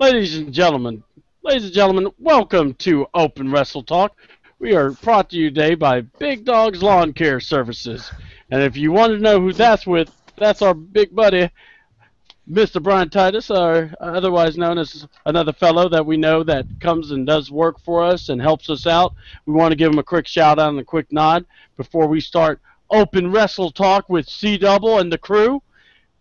Ladies and gentlemen, welcome to Open Wrestle Talk. We are brought to you today by Big Dog's Lawn Care Services. And if you want to know who that's with, that's our big buddy, Mr. Brian Titus, or otherwise known as another fellow that we know that comes and does work for us and helps us out. We want to give him a quick shout out and a quick nod before we start Open Wrestle Talk with C-Double and the crew.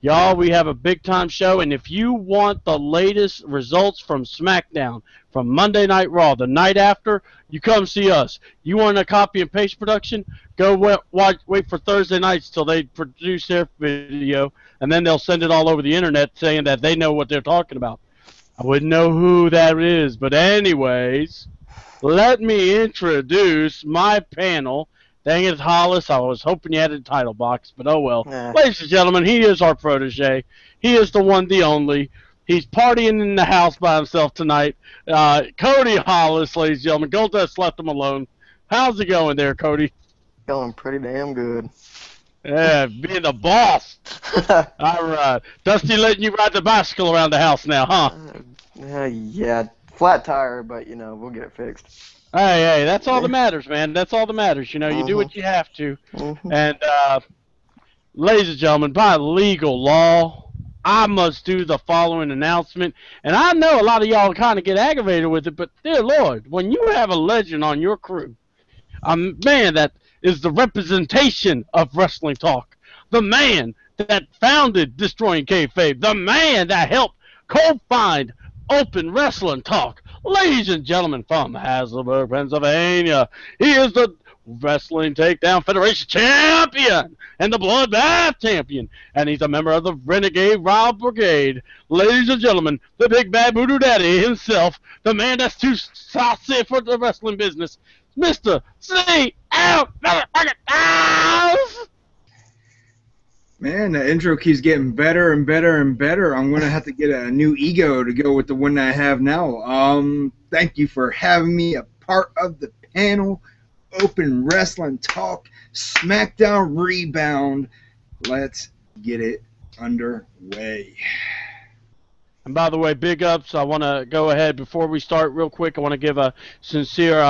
Y'all, we have a big-time show, and if you want the latest results from SmackDown, from Monday Night Raw, the night after, you come see us. You want a copy and paste production? Go wait for Thursday nights till they produce their video, and then they'll send it all over the internet saying that they know what they're talking about. I wouldn't know who that is, but anyways, let me introduce my panel. Dang it, Hollis. I was hoping you had a title box, but oh well. Ladies and gentlemen, he is our protege. He is the one, the only. He's partying in the house by himself tonight. Cody Hollis, ladies and gentlemen. Goldust left him alone. How's it going there, Cody? Going pretty damn good. Yeah, being the boss. All right. Dusty letting you ride the bicycle around the house now, huh? Yeah, flat tire, but, you know, we'll get it fixed. Hey, that's all that matters, man. That's all that matters. You know, you do what you have to. And, ladies and gentlemen, by legal law, I must do the following announcement. And I know a lot of y'all kind of get aggravated with it, but dear Lord, when you have a legend on your crew, a man that is the representation of wrestling talk, the man that founded Destroying Kayfabe, the man that helped co-find Open Wrestling Talk, ladies and gentlemen, from Hasselburg, Pennsylvania, he is the Wrestling Takedown Federation champion and the Bloodbath champion, and he's a member of the Renegade Wild Brigade. Ladies and gentlemen, the big bad voodoo daddy himself, the man that's too saucy for the wrestling business, Mr. C.L. Man, the intro keeps getting better and better and better. I'm going to have to get a new ego to go with the one I have now. Thank you for having me a part of the panel. Open Wrestling Talk, SmackDown Rebound. Let's get it underway. And by the way, big ups, I want to go ahead before we start real quick. I want to give a sincere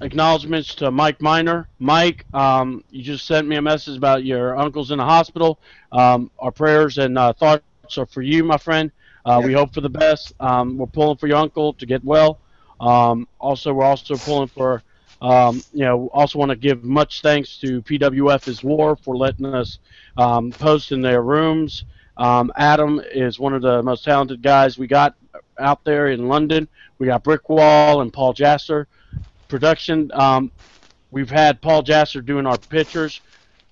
acknowledgments to Mike Miner. Mike, you just sent me a message about your uncle's in the hospital. Our prayers and thoughts are for you, my friend. We hope for the best. We're pulling for your uncle to get well. We're also pulling for, also want to give much thanks to PWF as War for letting us post in their rooms. Adam is one of the most talented guys we got out there in London. We got Brickwall and Paul Jasser production. We've had Paul Jasser doing our pictures.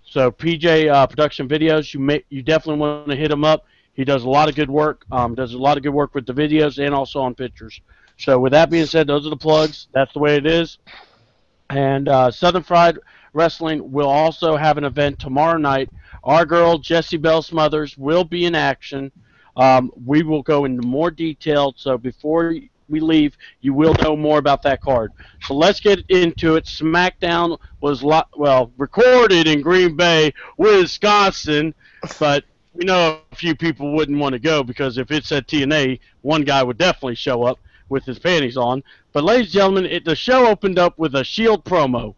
So PJ Production Videos, you definitely want to hit him up. He does a lot of good work. Does a lot of good work with the videos and also on pictures. So with that being said, those are the plugs. That's the way it is. And Southern Fried Wrestling will also have an event tomorrow night. Our girl, Jessie Bell Smothers, will be in action. We will go into more detail, so before we leave, you will know more about that card. So let's get into it. SmackDown was, recorded in Green Bay, Wisconsin, but we know a few people wouldn't want to go because if it said TNA, one guy would definitely show up with his panties on. But ladies and gentlemen, the show opened up with a Shield promo.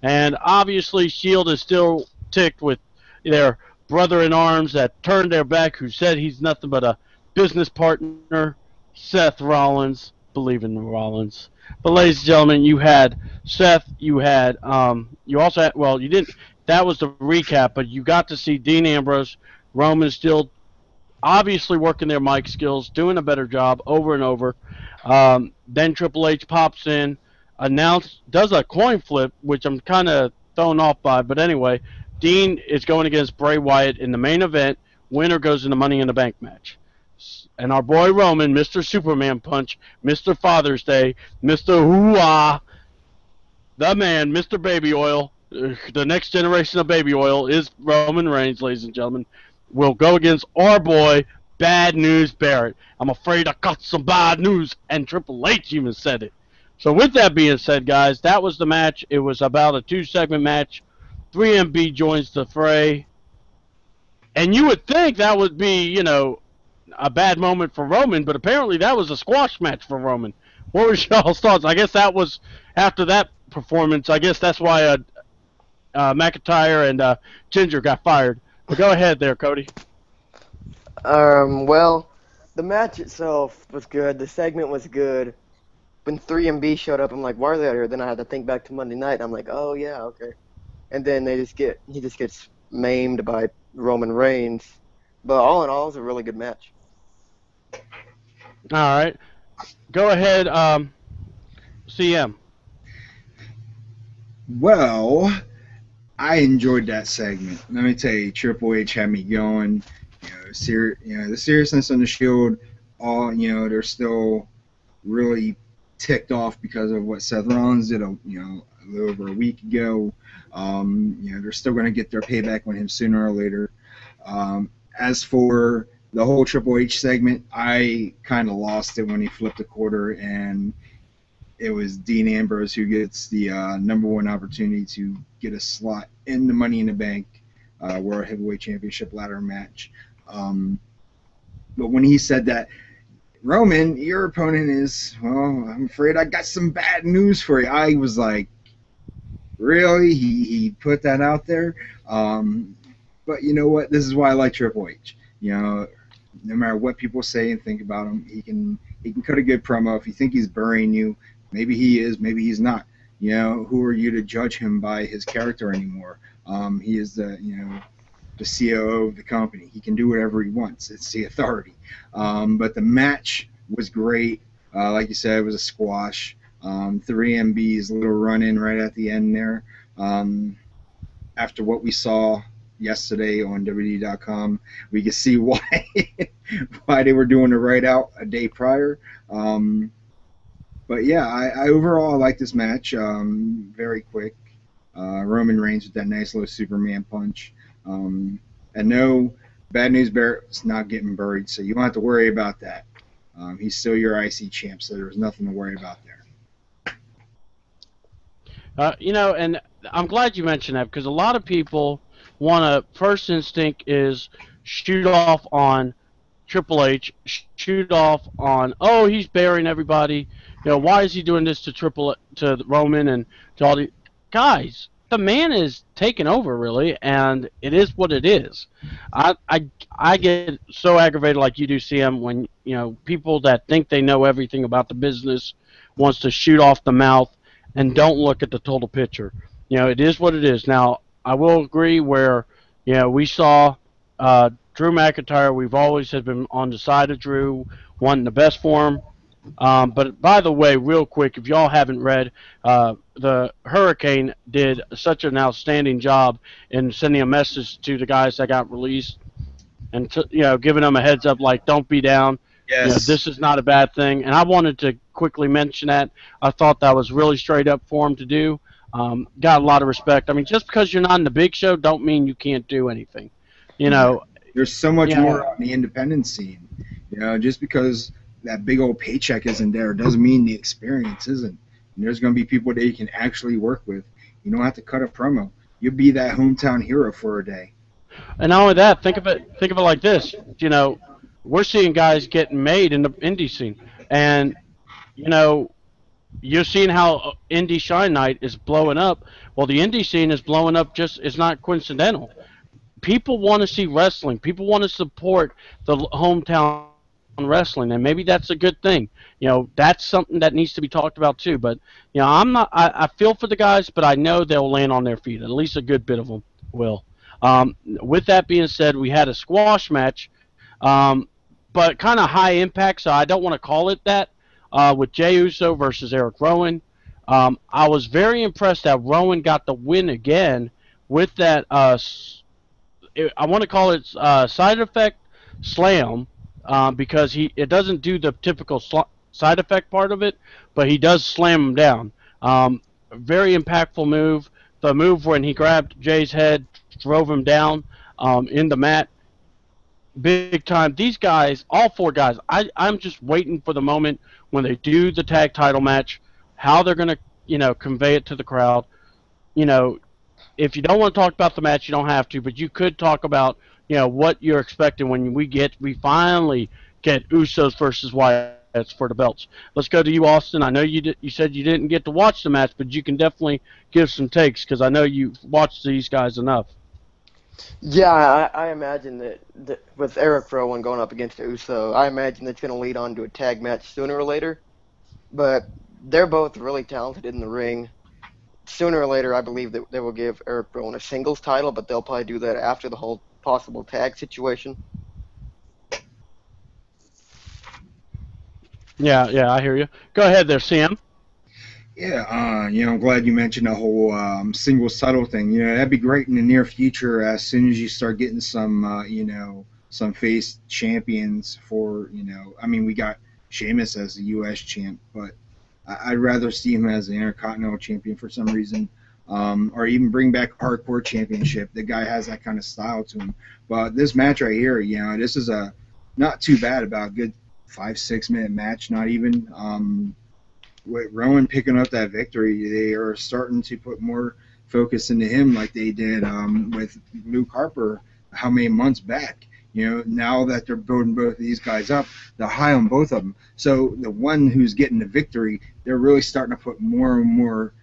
And obviously Shield is still ticked with their brother-in-arms that turned their back, who said he's nothing but a business partner, Seth Rollins. Believe in Rollins. But ladies and gentlemen, you had Seth, you also had, you didn't, that was the recap, but you got to see Dean Ambrose, Roman still obviously working their mic skills, doing a better job over and over. Then Triple H pops in, does a coin flip, which I'm kind of thrown off by, but anyway, Dean is going against Bray Wyatt in the main event. Winner goes in the Money in the Bank match. And our boy Roman, Mr. Superman Punch, Mr. Father's Day, Mr. Hoo-ah, the man, Mr. Baby Oil, the next generation of Baby Oil is Roman Reigns, ladies and gentlemen, will go against our boy, Bad News Barrett. I'm afraid I got some bad news, and Triple H even said it. So with that being said, guys, that was the match. It was about a 2-segment match. 3MB joins the fray. And you would think that would be, a bad moment for Roman, but apparently that was a squash match for Roman. What was y'all's thoughts? I guess that was after that performance. I guess that's why McIntyre and Ginger got fired. But go ahead there, Cody. Well, the match itself was good. The segment was good. When 3MB showed up, I'm like, why are they out here? Then I had to think back to Monday night. I'm like, oh yeah, okay. And then he just gets maimed by Roman Reigns. But all in all, it was a really good match. All right. Go ahead, CM. Well, I enjoyed that segment. Let me tell you, Triple H had me going. The seriousness on the Shield. They're still really ticked off because of what Seth Rollins did, a little over a week ago. They're still going to get their payback on him sooner or later. As for the whole Triple H segment, I kind of lost it when he flipped a quarter, and it was Dean Ambrose who gets the number one opportunity to get a slot in the Money in the Bank World Heavyweight Championship ladder match. But when he said that, Roman, your opponent is, well, I'm afraid I got some bad news for you. I was like, really? He put that out there? But you know what? This is why I like Triple H. No matter what people say and think about him, he can cut a good promo. If you think he's burying you, maybe he is, maybe he's not. Who are you to judge him by his character anymore? He is the COO of the company. He can do whatever he wants. It's the authority. But the match was great. Like you said, it was a squash. 3MB's little run-in right at the end there. After what we saw yesterday on WWE.com, we could see why they were doing the write-out a day prior. But yeah, I overall like this match. Very quick. Roman Reigns with that nice little Superman punch. And no, Bad News Barrett's not getting buried, so you don't have to worry about that. He's still your IC champ, so there's nothing to worry about there. And I'm glad you mentioned that, because a lot of people first instinct is shoot off on Triple H, shoot off on, oh, he's burying everybody. Why is he doing this to Roman and to all the guys? The man is taking over, really, and it is what it is. I get so aggravated, like you do, CM, when people that think they know everything about the business wants to shoot off the mouth and don't look at the total picture. It is what it is. Now, I will agree where we saw Drew McIntyre. We've always have been on the side of Drew, wanting the best for him. But by the way, real quick, if y'all haven't read, the Hurricane did such an outstanding job in sending a message to the guys that got released, and giving them a heads up, like, don't be down. Yes. This is not a bad thing. And I wanted to quickly mention that. I thought that was really straight up for him to do. Got a lot of respect. I mean, just because you're not in the big show don't mean you can't do anything. There's so much more on the independent scene. Just because that big old paycheck isn't there doesn't mean the experience isn't. And there's going to be people that you can actually work with. You don't have to cut a promo. You'll be that hometown hero for a day. And not only that, think of it like this. We're seeing guys getting made in the indie scene, and you're seeing how Indie Shine Night is blowing up. Well, the indie scene is blowing up. It's not coincidental. People want to see wrestling. People want to support the hometown wrestling, and maybe that's a good thing. That's something that needs to be talked about too. But I feel for the guys, but I know they'll land on their feet. At least a good bit of them will. With that being said, we had a squash match, but kind of high impact, so I don't want to call it that, with Jey Uso versus Eric Rowan. I was very impressed that Rowan got the win again with that, I want to call it side effect slam, because it doesn't do the typical side effect part of it, but he does slam him down. Very impactful move. The move when he grabbed Jay's head, drove him down in the mat. Big time. These guys, all four guys, I'm just waiting for the moment when they do the tag title match, how they're going to, convey it to the crowd. If you don't want to talk about the match, you don't have to, but you could talk about, what you're expecting when we finally get Usos versus Wyatts for the belts. Let's go to you, Austin. I know you said you didn't get to watch the match, but you can definitely give some takes because I know you've watched these guys enough. Yeah, I imagine that with Eric Rowan going up against Uso, I imagine that's going to lead on to a tag match sooner or later. But they're both really talented in the ring. Sooner or later, I believe that they will give Eric Rowan a singles title, but they'll probably do that after the whole possible tag situation. Yeah, I hear you. Go ahead there, Sam. Yeah, I'm glad you mentioned the whole singles title thing. That'd be great in the near future as soon as you start getting some, some face champions for, I mean, we got Sheamus as the U.S. champ, but I'd rather see him as the Intercontinental champion for some reason, or even bring back Hardcore Championship. The guy has that kind of style to him. But this match right here, this is a not too bad, about a good 5-6 minute match, not even. With Rowan picking up that victory, they are starting to put more focus into him like they did with Luke Harper how many months back. Now that they're building both of these guys up, they're high on both of them. So the one who's getting the victory, they're really starting to put more and more,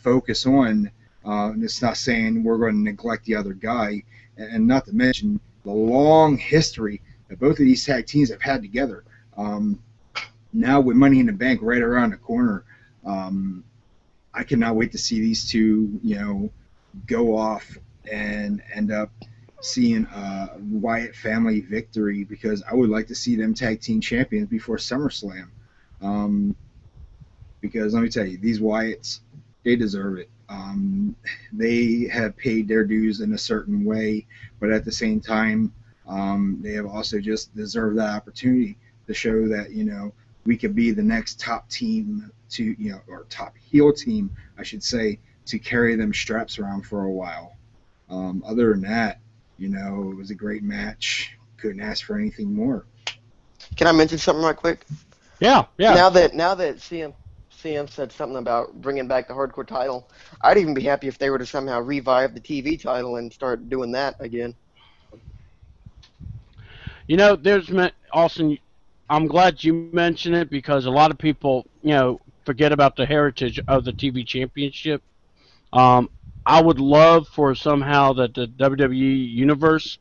focus on. And it's not saying we're going to neglect the other guy, and not to mention the long history that both of these tag teams have had together. Now with Money in the Bank right around the corner, I cannot wait to see these two, go off and end up seeing a Wyatt family victory, because I would like to see them tag team champions before SummerSlam. Because let me tell you, these Wyatts, they deserve it. They have paid their dues in a certain way, but at the same time, they have also just deserved that opportunity to show that, we could be the next top team to, or top heel team, I should say, to carry them straps around for a while. Other than that, it was a great match. Couldn't ask for anything more. Can I mention something right quick? Yeah. Now that CM said something about bringing back the Hardcore title, I'd even be happy if they were to somehow revive the TV title and start doing that again. There's Austin. I'm glad you mentioned it because a lot of people, forget about the heritage of the TV Championship. I would love for somehow that the WWE Universe,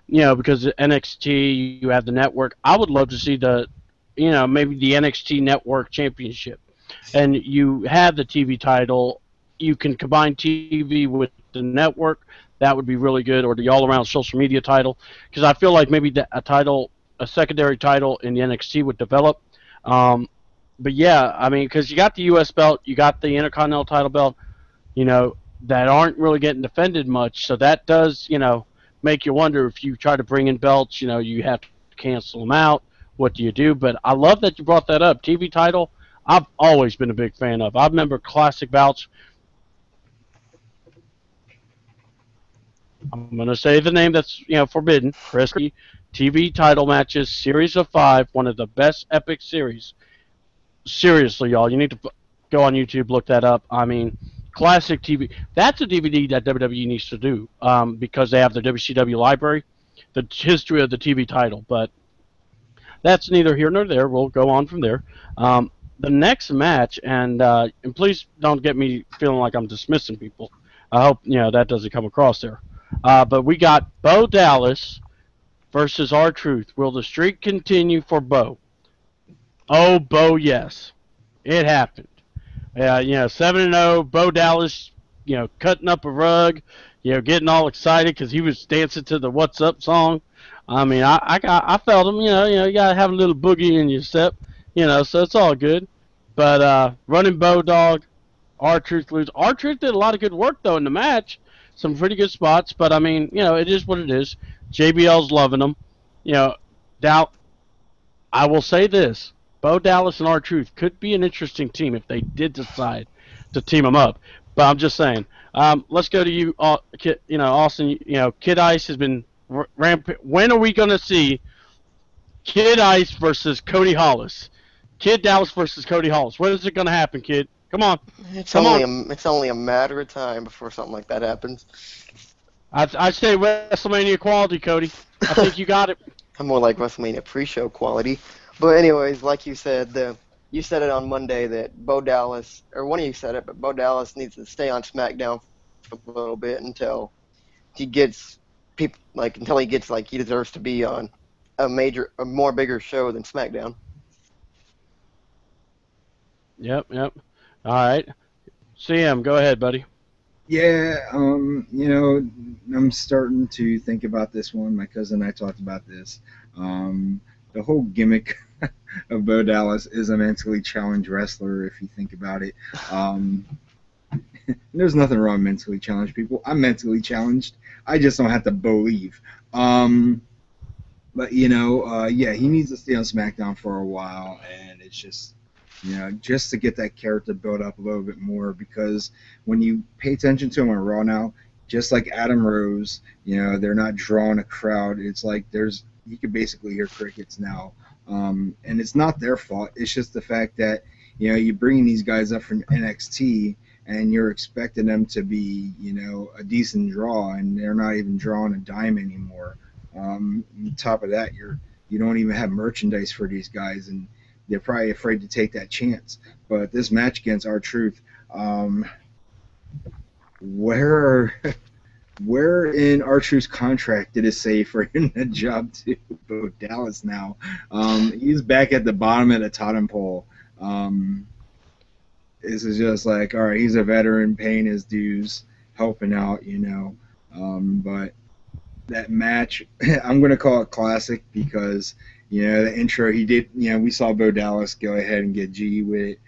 because the NXT, you have the network. I would love to see maybe the NXT Network Championship, and you have the TV title. You can combine TV with the network. That would be really good, or the all-around social media title, because I feel like maybe a secondary title in the NXT would develop. But yeah, I mean, because you got the U.S. belt, you got the Intercontinental title belt, that aren't really getting defended much. So that does, make you wonder if you try to bring in belts, you have to cancel them out. What do you do? But I love that you brought that up. TV title, I've always been a big fan of. I remember classic bouts. I'm going to say the name that's, forbidden. Risky. TV title matches, series of 5, one of the best epic series. Seriously, y'all, you need to go on YouTube, look that up. I mean, classic TV. That's a DVD that WWE needs to do because they have the WCW library, the history of the TV title. But that's neither here nor there. We'll go on from there. The next match, and please don't get me feeling like I'm dismissing people. I hope that doesn't come across there. But we got Bo Dallas versus R-Truth. Will the streak continue for Bo? Oh, Bo, yes. It happened. 7-0, Bo Dallas, cutting up a rug, getting all excited because he was dancing to the What's Up song. I mean, I felt him, you got to have a little boogie in your step, so it's all good. But running Bo Dog, R-Truth lose. R-Truth did a lot of good work, though, in the match. Some pretty good spots, but, I mean, it is what it is. JBL's loving them. I will say this. Bo Dallas and R-Truth could be an interesting team if they did decide to team them up. But I'm just saying. Let's go to you, Austin. Kid Ice has been rampant. When are we going to see Kid Ice versus Cody Hollis? Kid Dallas versus Cody Hollis. When is it going to happen, kid? Come on. It's only a matter of time before something like that happens. I'd say WrestleMania quality, Cody. I think you got it. I'm more like WrestleMania pre-show quality. But anyways, like you said, you said it on Monday that Bo Dallas, or one of you said it, but Bo Dallas needs to stay on SmackDown for a little bit until he gets people until he gets he deserves to be on a more bigger show than SmackDown. Yep. All right. CM, go ahead, buddy. Yeah, I'm starting to think about this one. My cousin and I talked about this. The whole gimmick of Bo Dallas is a mentally challenged wrestler, if you think about it. There's nothing wrong with mentally challenged people. I'm mentally challenged. I just don't have to believe. But yeah, he needs to stay on SmackDown for a while, and it's just, just to get that character built up a little bit more. Because when you pay attention to him on Raw now, just like Adam Rose, they're not drawing a crowd. It's like you can basically hear crickets now, and it's not their fault. It's just the fact that you're bringing these guys up from NXT, and you're expecting them to be, a decent draw, and they're not even drawing a dime anymore. On top of that, you don't even have merchandise for these guys, and they're probably afraid to take that chance. But this match against R-Truth, where in R-Truth's contract did it say for him to job to Bo Dallas now? He's back at the bottom of the totem pole. This is just like, all right, he's a veteran paying his dues, helping out, but that match, I'm going to call it classic because, the intro he did, we saw Bo Dallas go ahead and get G with it.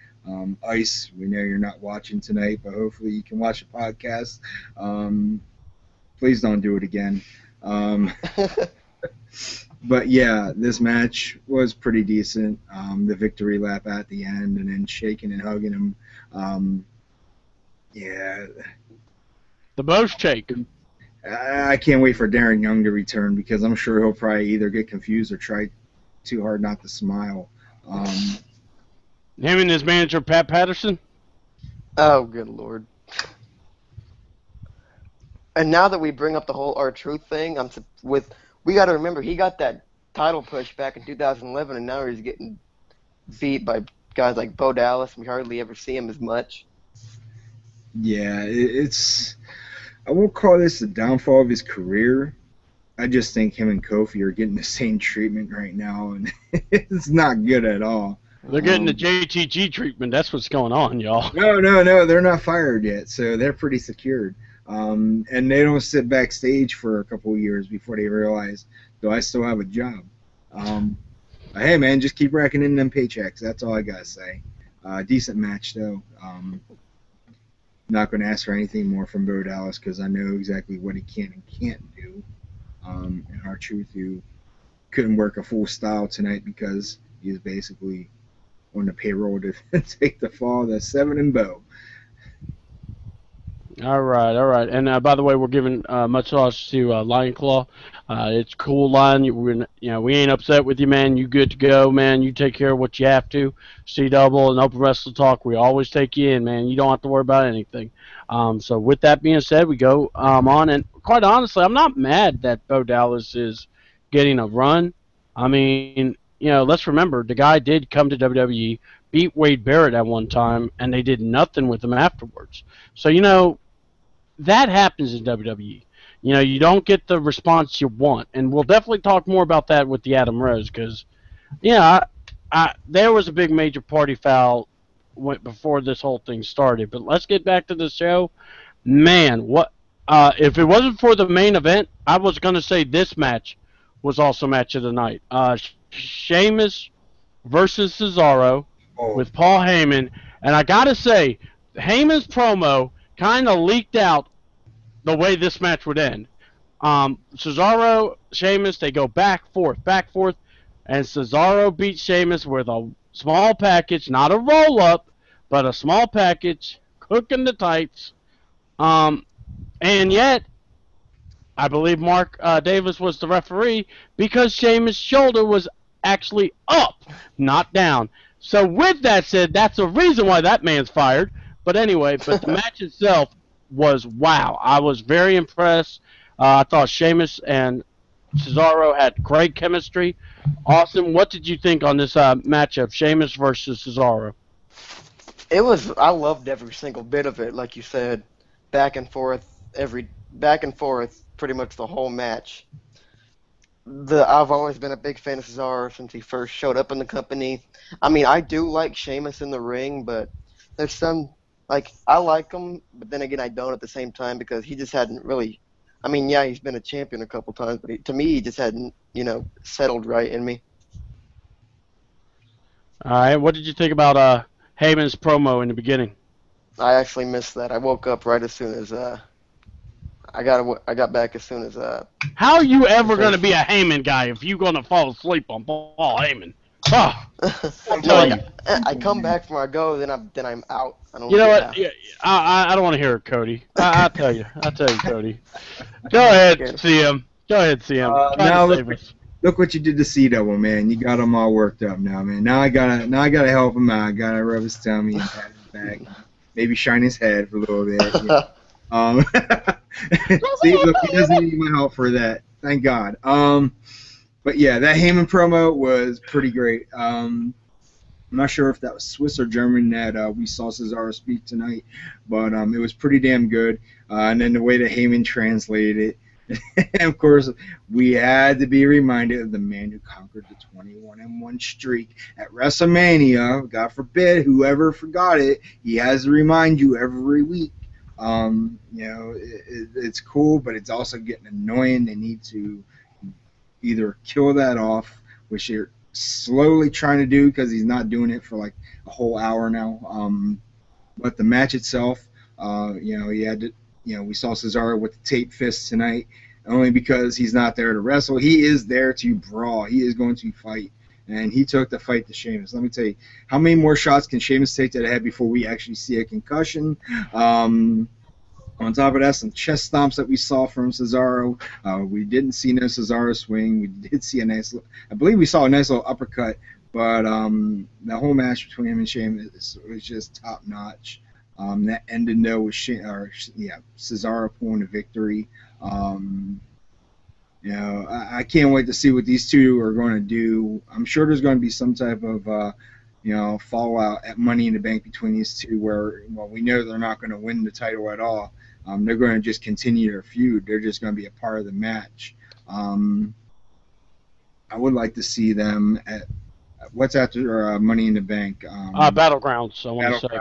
Ice, we know you're not watching tonight, but hopefully you can watch the podcast. Please don't do it again. But yeah, this match was pretty decent. The victory lap at the end, and then shaking and hugging him. Yeah. The Bo shake. I can't wait for Darren Young to return because I'm sure he'll probably either get confused or try too hard not to smile. Him and his manager, Pat Patterson? Oh, good Lord. And now that we bring up the whole R-Truth thing, we got to remember he got that title push back in 2011, and now he's getting beat by guys like Bo Dallas. We hardly ever see him as much. Yeah, I won't call this the downfall of his career. I just think him and Kofi are getting the same treatment right now, and it's not good at all. They're getting the JTG treatment. That's what's going on, y'all. No, they're not fired yet, so they're pretty secured. And they don't sit backstage for a couple of years before they realize, do I still have a job? Hey, man, just keep racking in them paychecks. That's all I got to say. Decent match, though. Not going to ask for anything more from Bo Dallas because I know exactly what he can and can't do. And R-Truth, who couldn't work a full style tonight because he was basically on the payroll to take the fall. The 7 and Bo. All right. And by the way, we're giving much loss to Lion Claw. It's cool, Lion. We ain't upset with you, man. You good to go, man. You take care of what you have to. C-Double and Open Wrestle Talk, we always take you in, man. You don't have to worry about anything. So with that being said, we go on. And quite honestly, I'm not mad that Bo Dallas is getting a run. I mean, let's remember, the guy did come to WWE, beat Wade Barrett at one time, and they did nothing with him afterwards. So, that happens in WWE. You don't get the response you want. And we'll definitely talk more about that with the Adam Rose because, there was a big major party foul before this whole thing started. But let's get back to the show. Man, if it wasn't for the main event, I was going to say this match was also match of the night. Sheamus versus Cesaro with Paul Heyman. And I got to say, Heyman's promo kind of leaked out the way this match would end. Cesaro, Sheamus, they go back, forth, and Cesaro beats Sheamus with a small package, not a roll-up, but a small package, cooking the tights. And yet, I believe Mark Davis was the referee because Sheamus' shoulder was actually up, not down. So with that said, that's the reason why that man's fired. But anyway, the match itself was wow. I was very impressed. I thought Sheamus and Cesaro had great chemistry. Austin, what did you think on this matchup, Sheamus versus Cesaro? I loved every single bit of it, like you said, back and forth, back and forth, pretty much the whole match. I've always been a big fan of Cesaro since he first showed up in the company. I mean, I do like Sheamus in the ring, but there's some I like him, but then again, I don't at the same time because he just hadn't really. I mean, yeah, he's been a champion a couple times, but to me, he just hadn't, settled right in me. All right, what did you think about Heyman's promo in the beginning? I actually missed that. I woke up right as soon as I got back as soon as How are you ever going to be a Heyman guy if you're going to fall asleep on Paul Heyman? Oh, I'm telling you. I come back from I go, then I'm out. I don't You know get what? out. Yeah, I don't want to hear it, Cody. I'll tell you, Cody. Go ahead, CM. Go ahead, CM. Try now to save us. look what you did to C-Double, man. You got him all worked up now, man. Now I gotta help him out. I gotta rub his tummy and pat his back, maybe shine his head for a little bit. Yeah. See, look, he doesn't need my help for that. Thank God. But yeah, that Heyman promo was pretty great. I'm not sure if that was Swiss or German that we saw Cesaro speak tonight, but it was pretty damn good. And then the way that Heyman translated it, and of course, we had to be reminded of the man who conquered the 21-1 streak at WrestleMania. God forbid, whoever forgot it, he has to remind you every week. It's cool, but it's also getting annoying. They need to either kill that off, which they're slowly trying to do because he's not doing it for like a whole hour now. But the match itself, he had to, we saw Cesaro with the tape fist tonight, only because he's not there to wrestle. He is there to brawl. He is going to fight. And he took the fight to Sheamus. Let me tell you, how many more shots can Sheamus take to the head before we actually see a concussion? On top of that, some chest stomps that we saw from Cesaro. We didn't see no Cesaro swing. We did see I believe we saw a nice little uppercut. But the whole match between him and Sheamus was just top notch. That ended though with Cesaro pulling a victory. I can't wait to see what these two are going to do. I'm sure there's going to be some type of fallout at Money in the Bank between these two where, we know they're not going to win the title at all. They're going to just continue their feud. They're just going to be a part of the match. I would like to see them at what's after Money in the Bank? Battlegrounds, I want to say.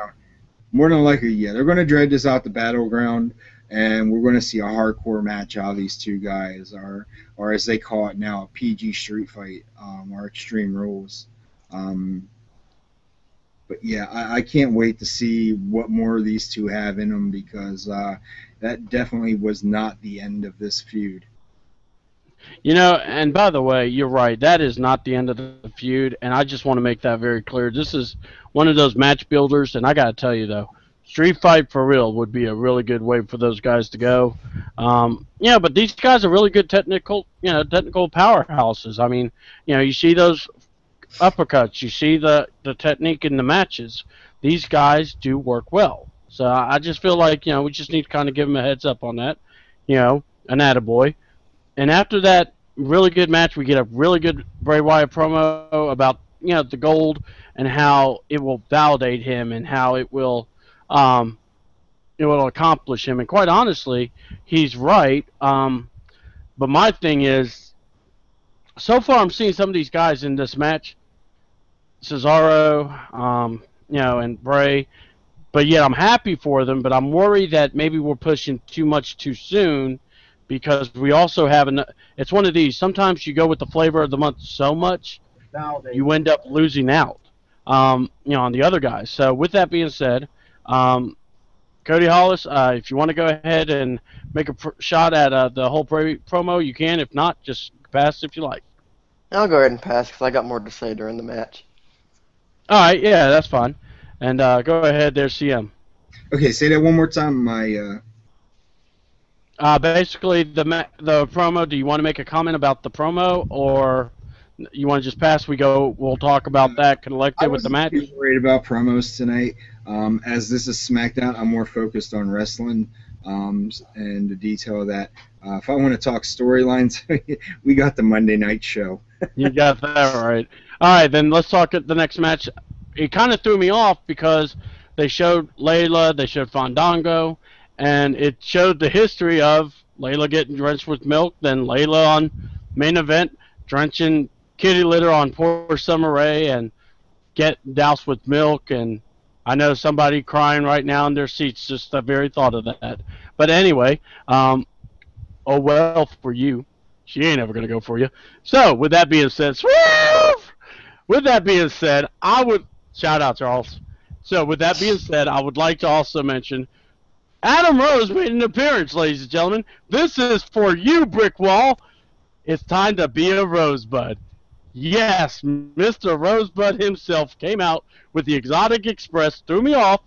More than likely, yeah. They're going to drag this out the Battleground, and we're going to see a hardcore match out of these two guys, or as they call it now, a PG street fight, or Extreme Rules. But yeah, I can't wait to see what more of these two have in them because that definitely was not the end of this feud. And by the way, you're right. That is not the end of the feud, and I just want to make that very clear. This is one of those match builders, and I got to tell you, though, Street Fight for real would be a really good way for those guys to go. But these guys are really good technical powerhouses. I mean, you see those uppercuts, you see the technique in the matches. These guys do work well. So I just feel like, we just need to kind of give them a heads up on that, an attaboy. And after that really good match, we get a really good Bray Wyatt promo about, the gold and how it will validate him and how it will accomplish him. And quite honestly, he's right. But my thing is, so far I'm seeing some of these guys in this match, Cesaro, and Bray, but yet I'm happy for them, but I'm worried that maybe we're pushing too much too soon because we also have it's one of these, sometimes you go with the flavor of the month so much, you end up losing out, on the other guys. So with that being said, Cody Hollis, if you want to go ahead and make a shot at the whole promo, you can. If not, just pass if you like. I'll go ahead and pass because I got more to say during the match. All right, yeah, that's fine. And go ahead there, CM. Okay, say that one more time. Basically, the promo, do you want to make a comment about the promo, or you want to just pass? We'll talk about that collective with the match? I was worried about promos tonight. As this is SmackDown, I'm more focused on wrestling. and the detail of that. If I want to talk storylines, we got the Monday night show. You got that right. All right, then let's talk at the next match. It kind of threw me off because they showed Layla, they showed Fandango, and it showed the history of Layla getting drenched with milk, then Layla on main event drenching kitty litter on poor Summer Rae and get doused with milk. And I know somebody crying right now in their seats just the very thought of that. But anyway, oh well for you. She ain't ever gonna go for you. So with that being said, I would shout out Charles. So with that being said, I would like to also mention Adam Rose made an appearance, ladies and gentlemen. This is for you, Brick Wall. It's time to be a Rosebud. Yes, Mr. Rosebud himself came out with the Exotic Express, threw me off,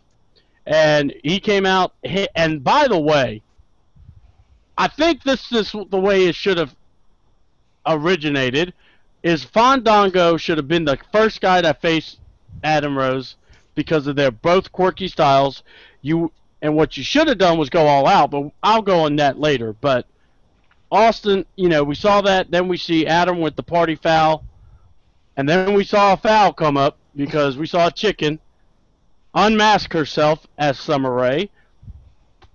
and he came out. And by the way, I think this is the way it should have originated. Is Fandango should have been the first guy that faced Adam Rose because of their both quirky styles. And what you should have done was go all out, but I'll go on that later. But Austin, we saw that. Then we see Adam with the party foul. And then we saw a foul come up because we saw a chicken unmask herself as Summer Rae.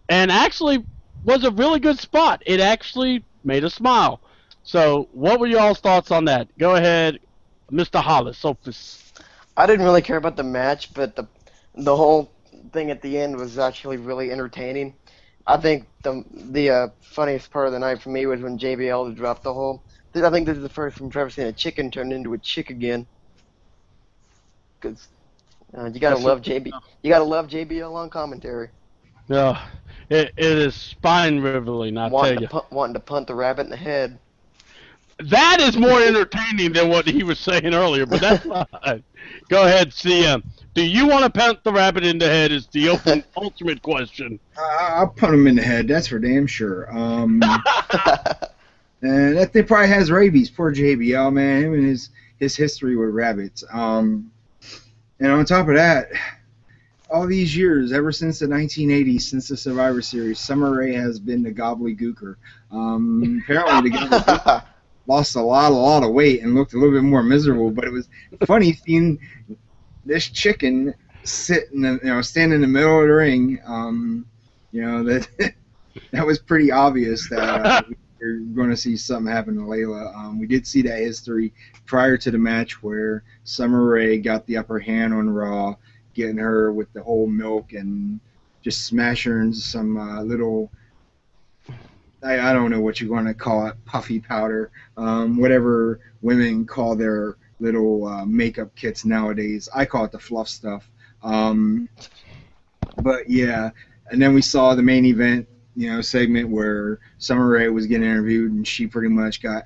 And actually was a really good spot. It actually made us smile. So what were y'all's thoughts on that? Go ahead, Mr. Hollis. Sophus. I didn't really care about the match, but the whole thing at the end was actually really entertaining. I think the funniest part of the night for me was when JBL dropped the whole. I think this is the first time I've ever seen a chicken turned into a chick again. Because you gotta love JBL on commentary. Yeah, it is spine-riveling, I tell you. Wanting to punt the rabbit in the head. That is more entertaining than what he was saying earlier, but that's fine. Go ahead, CM. Do you want to punt the rabbit in the head is the ultimate question. I'll punt him in the head, that's for damn sure. And that thing probably has rabies. Poor JBL, man. Him and his history with rabbits. And on top of that, all these years, ever since the 1980s, since the Survivor Series, Summer Rae has been the gobbledygooker. Apparently, the gobbledygooker lost a lot of weight and looked a little bit more miserable. But it was funny seeing this chicken stand in the middle of the ring. That was pretty obvious that we're going to see something happen to Layla. We did see that history prior to the match where Summer Rae got the upper hand on Raw, getting her with the whole milk and just smash her into some little, I don't know what you're going to call it, puffy powder, whatever women call their little makeup kits nowadays. I call it the fluff stuff. But yeah, and then we saw the main event, segment where Summer Rae was getting interviewed, and she pretty much got,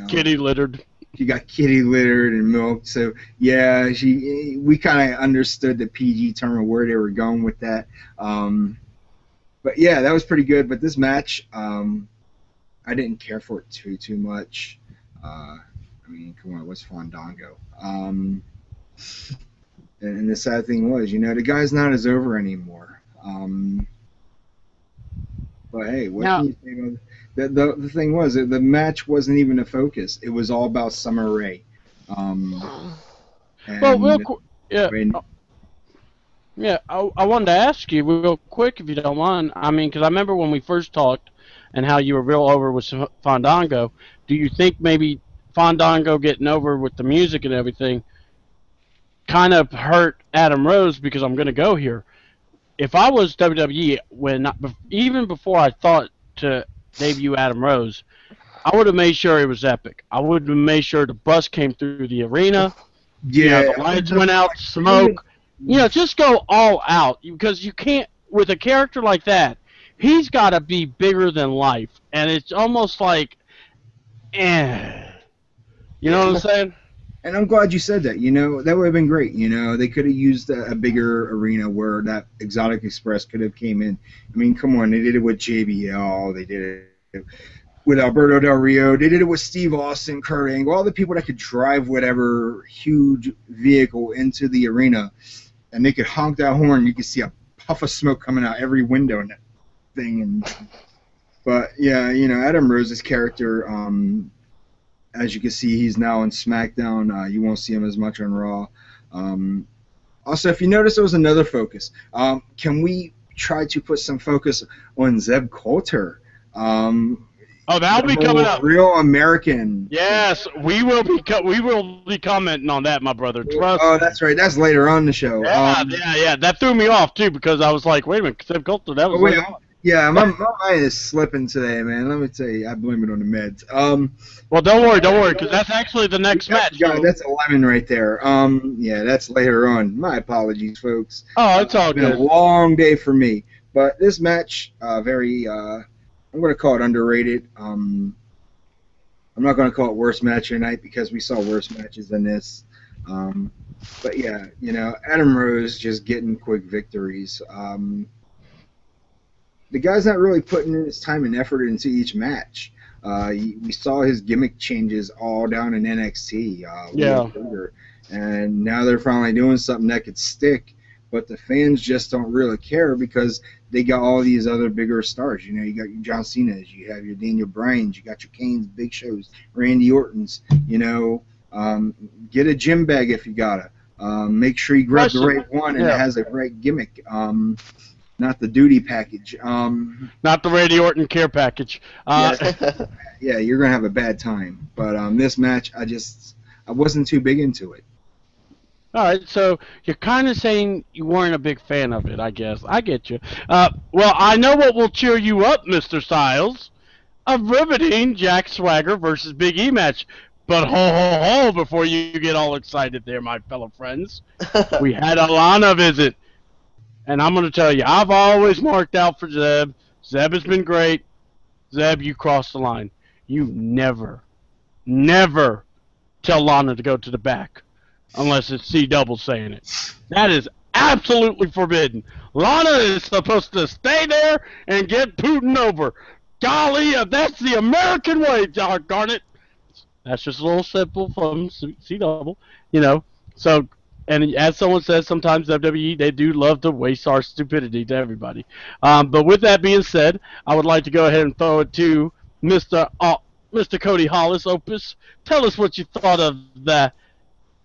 kitty littered. She got kitty littered and milked. So yeah, we kind of understood the PG term of where they were going with that. But yeah, that was pretty good. But this match, I didn't care for it too much. I mean, come on, what's Fandango? And the sad thing was, the guy's not as over anymore. But hey, what can you say about the thing was, the match wasn't even a focus. It was all about Summer Rae. Well, real quick, I wanted to ask you real quick, if you don't mind. I mean, because I remember when we first talked and how you were real over with Fandango. Do you think maybe Fandango getting over with the music and everything kind of hurt Adam Rose? Because I'm going to go here. If I was WWE, even before I thought to debut Adam Rose, I would have made sure it was epic. I would have made sure the bus came through the arena. Yeah, the lights went out, smoke. Just go all out, because you can't, with a character like that, he's got to be bigger than life, and it's almost like, You know what I'm saying? And I'm glad you said that. That would have been great. They could have used a bigger arena where that Exotic Express could have came in. I mean, come on, they did it with JBL, they did it with Alberto Del Rio, they did it with Steve Austin, Kurt Angle, all the people that could drive whatever huge vehicle into the arena, and they could honk that horn. You could see a puff of smoke coming out every window and that thing. But yeah, you know, Adam Rose's character, as you can see, he's now on SmackDown. You won't see him as much on Raw. Also, if you notice, there was another focus. Can we try to put some focus on Zeb Coulter? That'll be coming up. Real American. Yes, we will be commenting on that, my brother. Trust. Oh, that's right. That's later on in the show. Yeah. That threw me off too because I was like, wait a minute, Zeb Coulter. That was. Wait, yeah, my mind is slipping today, man. Let me tell you, I blame it on the meds. Well, don't worry, because that's actually the next match. Yeah, that's 11 right there. Yeah, that's later on. My apologies, folks. Oh, it's all good. It's been a long day for me, but this match, I'm going to call it underrated. I'm not going to call it worst match of the night because we saw worse matches than this. But yeah, you know, Adam Rose just getting quick victories. The guy's not really putting in his time and effort into each match. We saw his gimmick changes all down in NXT. And now they're finally doing something that could stick, but the fans just don't really care because they got all these other bigger stars. You know, you got your John Cena's, you have your Daniel Bryan's, you got your Kane's, Big Show's, Randy Orton's. You know, get a gym bag if you gotta. Make sure you grab the right one and it has a right gimmick. Not the duty package. Not the Randy Orton care package. Yeah, you're gonna have a bad time. But this match, I wasn't too big into it. All right, so you're kind of saying you weren't a big fan of it, I guess. I get you. Well, I know what will cheer you up, Mr. Stylezz. A riveting Jack Swagger versus Big E match. But ho, before you get all excited there, my fellow friends. We had a Lana visit. And I'm going to tell you, I've always marked out for Zeb. Zeb has been great. Zeb, you crossed the line. You never tell Lana to go to the back unless it's C-Double saying it. That is absolutely forbidden. Lana is supposed to stay there and get Putin over. Golly, that's the American way, darn it. That's just a little simple from C-Double, you know. So... And as someone says, sometimes WWE, they do love to waste our stupidity to everybody. But with that being said, I would like to go ahead and throw it to Mr. Cody Hollis, Opus. Tell us what you thought of the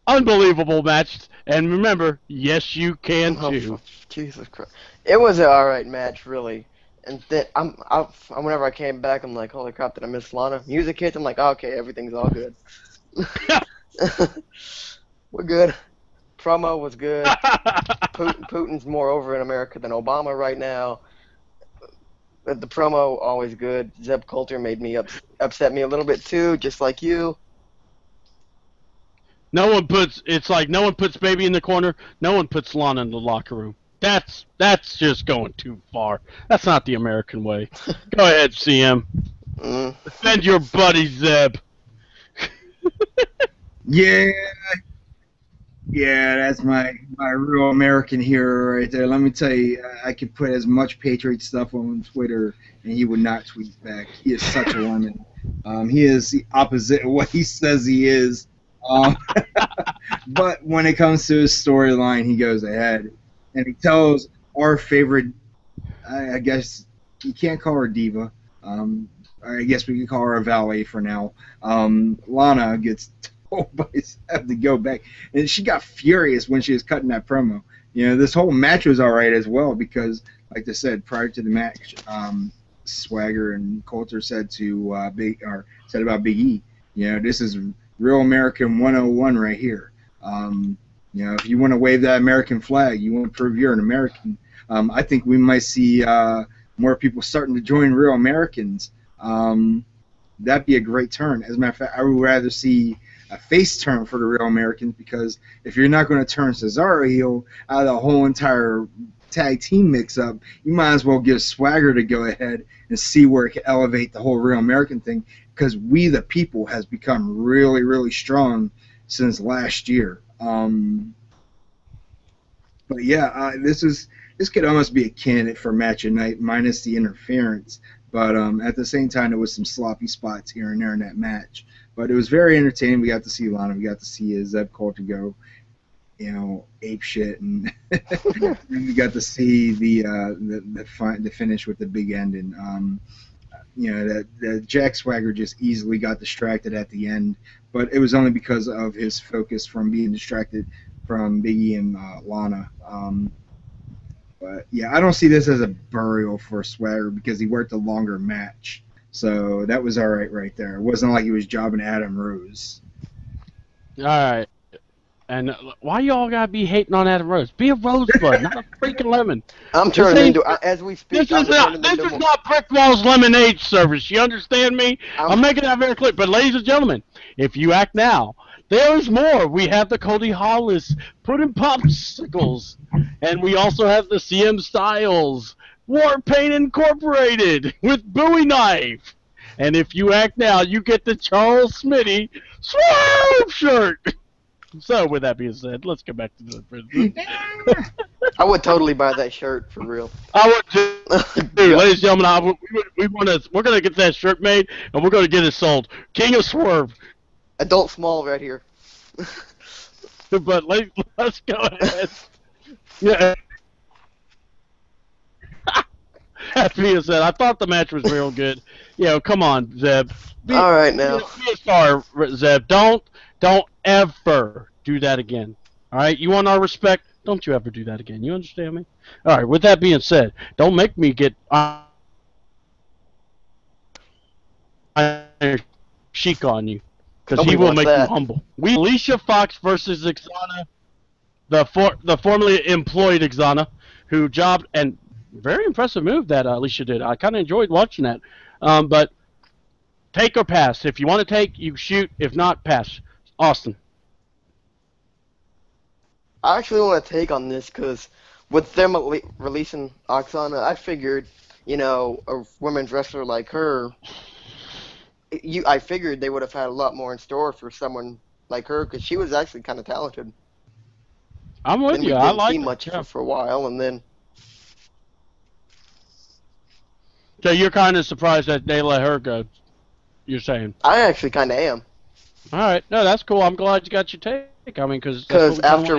unbelievable match. And remember, yes, you can too. Jesus Christ. It was an alright match, really. And then whenever I came back, I'm like, holy crap, did I miss Lana? Music hits, I'm like, okay, everything's all good. We're good. Promo was good. Putin's more over in America than Obama right now. But the promo always good. Zeb Coulter made me upset me a little bit too, just like you. It's like no one puts baby in the corner. No one puts Lana in the locker room. That's just going too far. That's not the American way. Go ahead, CM. Defend your buddy Zeb. Yeah, that's my real American hero right there. Let me tell you, I could put as much Patriot stuff on Twitter, and he would not tweet back. He is such a lemon. He is the opposite of what he says he is. But when it comes to his storyline, he goes ahead. And he tells our favorite, I guess, you can't call her diva. I guess we can call her a valet for now. Lana gets have to go back, and she got furious when she was cutting that promo. You know, this whole match was all right as well because, like I said, prior to the match, Swagger and Coulter said about Big E. You know, this is real American 101 right here. You know, if you want to wave that American flag, you want to prove you're an American. I think we might see more people starting to join Real Americans. That'd be a great turn. As a matter of fact, I would rather see a face turn for the Real Americans because if you're not going to turn Cesaro heel out of the whole entire tag team mix-up, you might as well give Swagger to go ahead and see where it can elevate the whole Real American thing because We the People has become really, really strong since last year. But yeah, this could almost be a candidate for match of night minus the interference. But at the same time, there was some sloppy spots here and there in that match. But it was very entertaining. We got to see Lana. We got to see Zeb Coulter go. ape shit, and we got to see the finish with the big ending. That Jack Swagger just easily got distracted at the end, but it was only because of his focus from being distracted from Biggie and Lana. But yeah, I don't see this as a burial for Swagger because he worked a longer match, so that was all right there. It wasn't like he was jobbing Adam Rose. All right. And why y'all gotta be hating on Adam Rose? Be a rosebud, not a freaking lemon. I'm turning into as we speak. This is not Brick Wall's lemonade service. You understand me? I'm making that very clear. But ladies and gentlemen, if you act now, there's more. We have the Cody Hollis Puddin' Popsicles, and we also have the CM Stylezz War Paint Incorporated with Bowie Knife. And if you act now, you get the Charles Smitty Swerve shirt. So, with that being said, let's get back to the business. I would totally buy that shirt for real. I would too. Dude, ladies and gentlemen, we're gonna get that shirt made and we're gonna get it sold. King of Swerve. Adult small right here. But let's go ahead. Yeah. That being said, I thought the match was real good. Come on, Zeb. All right now. Be a star, Zeb. Don't ever do that again. All right? You want our respect? Don't you ever do that again. You understand me? All right. With that being said, don't make me get chic on you, because he will make you humble. Alicia Fox versus Ixana, the formerly employed Ixana, who jobbed, and very impressive move that Alicia did. I kind of enjoyed watching that. But take or pass. If you want to take, you shoot. If not, pass. Austin. I actually want to take on this because with them releasing Oksana, I figured, a women's wrestler like her, I figured they would have had a lot more in store for someone like her because she was actually kind of talented. I'm with you. I like it. Much for a while, and then. So you're kind of surprised that they let her go, you're saying? I actually kind of am. All right. No, that's cool. I'm glad you got your take. I mean, because after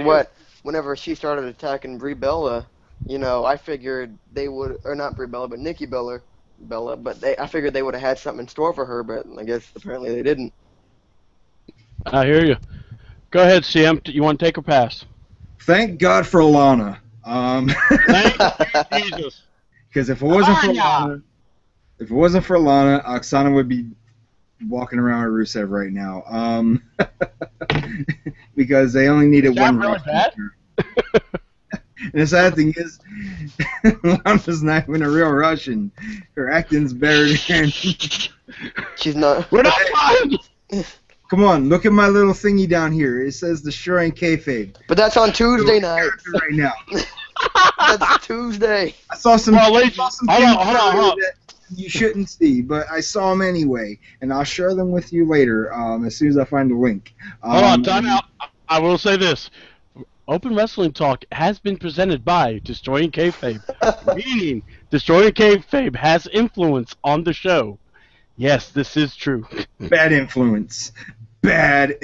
whenever she started attacking Brie Bella, I figured they would, or not Brie Bella, but Nikki Bella, but I figured they would have had something in store for her, but I guess apparently they didn't. I hear you. Go ahead, CM. You want to take or pass? Thank God for Lana. Thank you, Jesus. Because if it wasn't for Lana, Oksana would be walking around with Rusev right now. Because they only needed one. Really bad? And the sad thing is, Lana's not even a real Russian. Her acting's better than. She's not. We're not fine. Come on, look at my little thingy down here. It says the Sure Ain't Kayfabe. But that's on Tuesday night. Right now. That's Tuesday. I saw some. Hold on. That you shouldn't see, but I saw them anyway, and I'll share them with you later as soon as I find the link. Hold on, time out. I will say this. Open Wrestling Talk has been presented by Destroying Kayfabe, meaning Destroying Kayfabe has influence on the show. Yes, this is true. Bad influence. But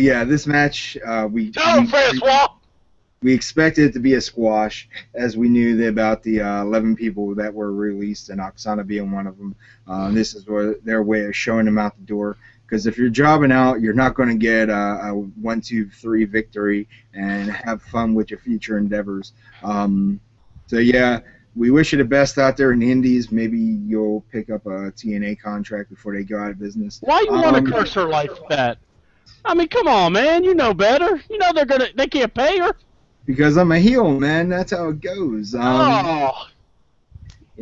yeah, this match, we expected it to be a squash, as we knew about the 11 people that were released, and Oksana being one of them. This is their way of showing them out the door. Because if you're jobbing out, you're not going to get a 1, 2, 3 victory and have fun with your future endeavors. So yeah, we wish you the best out there in the Indies. Maybe you'll pick up a TNA contract before they go out of business. Why you want to curse her like that? I mean, come on, man. You know better. You know they can't pay her. Because I'm a heel, man. That's how it goes. This is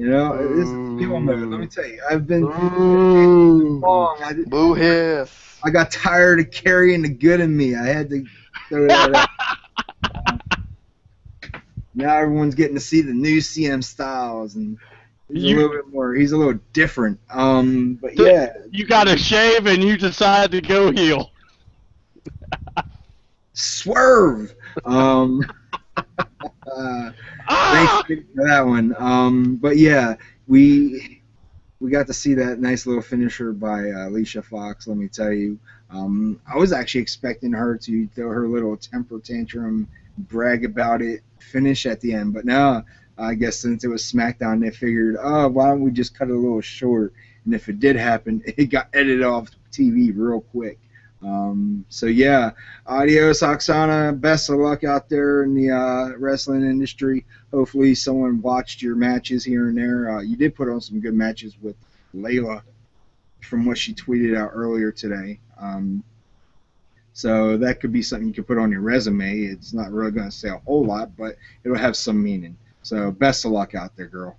heel mode. Let me tell you, I've been long. Boo hiss. I got tired of carrying the good in me. I had to throw that out. Now everyone's getting to see the new CM Stylezz, and he's a little different. But yeah. You got to shave, and you decide to go heel. Swerve. Thanks for that one. But yeah, we we got to see that nice little finisher by Alicia Fox. Let me tell you, I was actually expecting her to throw her little temper tantrum, brag about it, finish at the end. But now, I guess since it was SmackDown, they figured, oh, why don't we just cut it a little short? And if it did happen, it got edited off TV real quick. So yeah, adios, Oksana. Best of luck out there in the wrestling industry. Hopefully, someone watched your matches here and there. You did put on some good matches with Layla, from what she tweeted out earlier today. So that could be something you could put on your resume. It's not really going to say a whole lot, but it'll have some meaning. So best of luck out there, girl.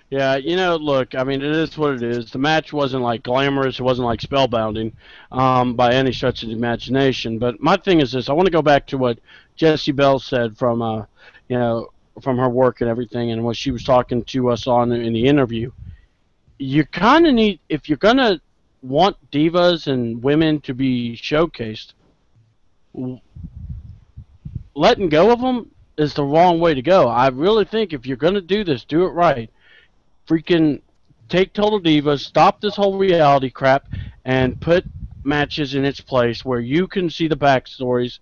Yeah, look, I mean, it is what it is. The match wasn't like glamorous, it wasn't like spellbinding, by any stretch of the imagination. But my thing is this: I want to go back to what Jessie Bell said from, from her work and everything, and what she was talking to us on in the interview. You kind of need, if you're gonna want divas and women to be showcased, letting go of them is the wrong way to go. I really think if you're gonna do this, do it right. Freaking take Total Divas, stop this whole reality crap, and put matches in its place where you can see the backstories,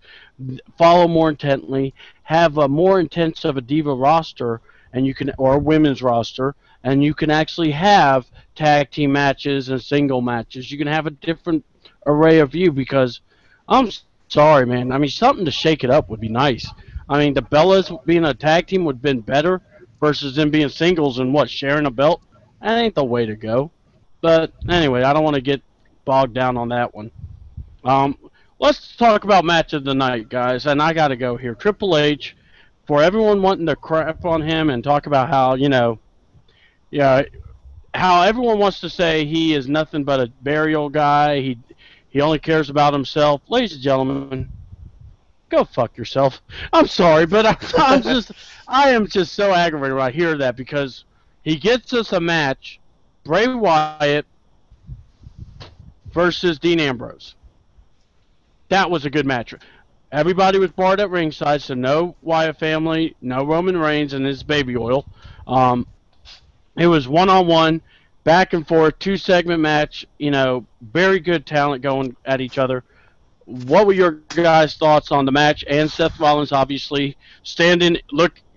follow more intently, have a more intense of a diva roster, and you can, or a women's roster, and you can actually have tag team matches and single matches. You can have a different array of view, because I'm sorry, man. I mean, something to shake it up would be nice. I mean, the Bellas being a tag team would have been better versus them being singles and sharing a belt. That ain't the way to go. But anyway, I don't want to get bogged down on that one. Let's talk about match of the night, guys. And I got to go here. Triple H, for everyone wanting to crap on him and talk about how, how everyone wants to say he is nothing but a burial guy. He only cares about himself. Ladies and gentlemen, go fuck yourself. I'm sorry, but I am just so aggravated when I hear that, because he gets us a match, Bray Wyatt versus Dean Ambrose. That was a good match. Everybody was barred at ringside, so no Wyatt family, no Roman Reigns and his baby oil. It was one-on-one, back and forth, 2-segment match. Very good talent going at each other. What were your guys' thoughts on the match? And Seth Rollins obviously standing,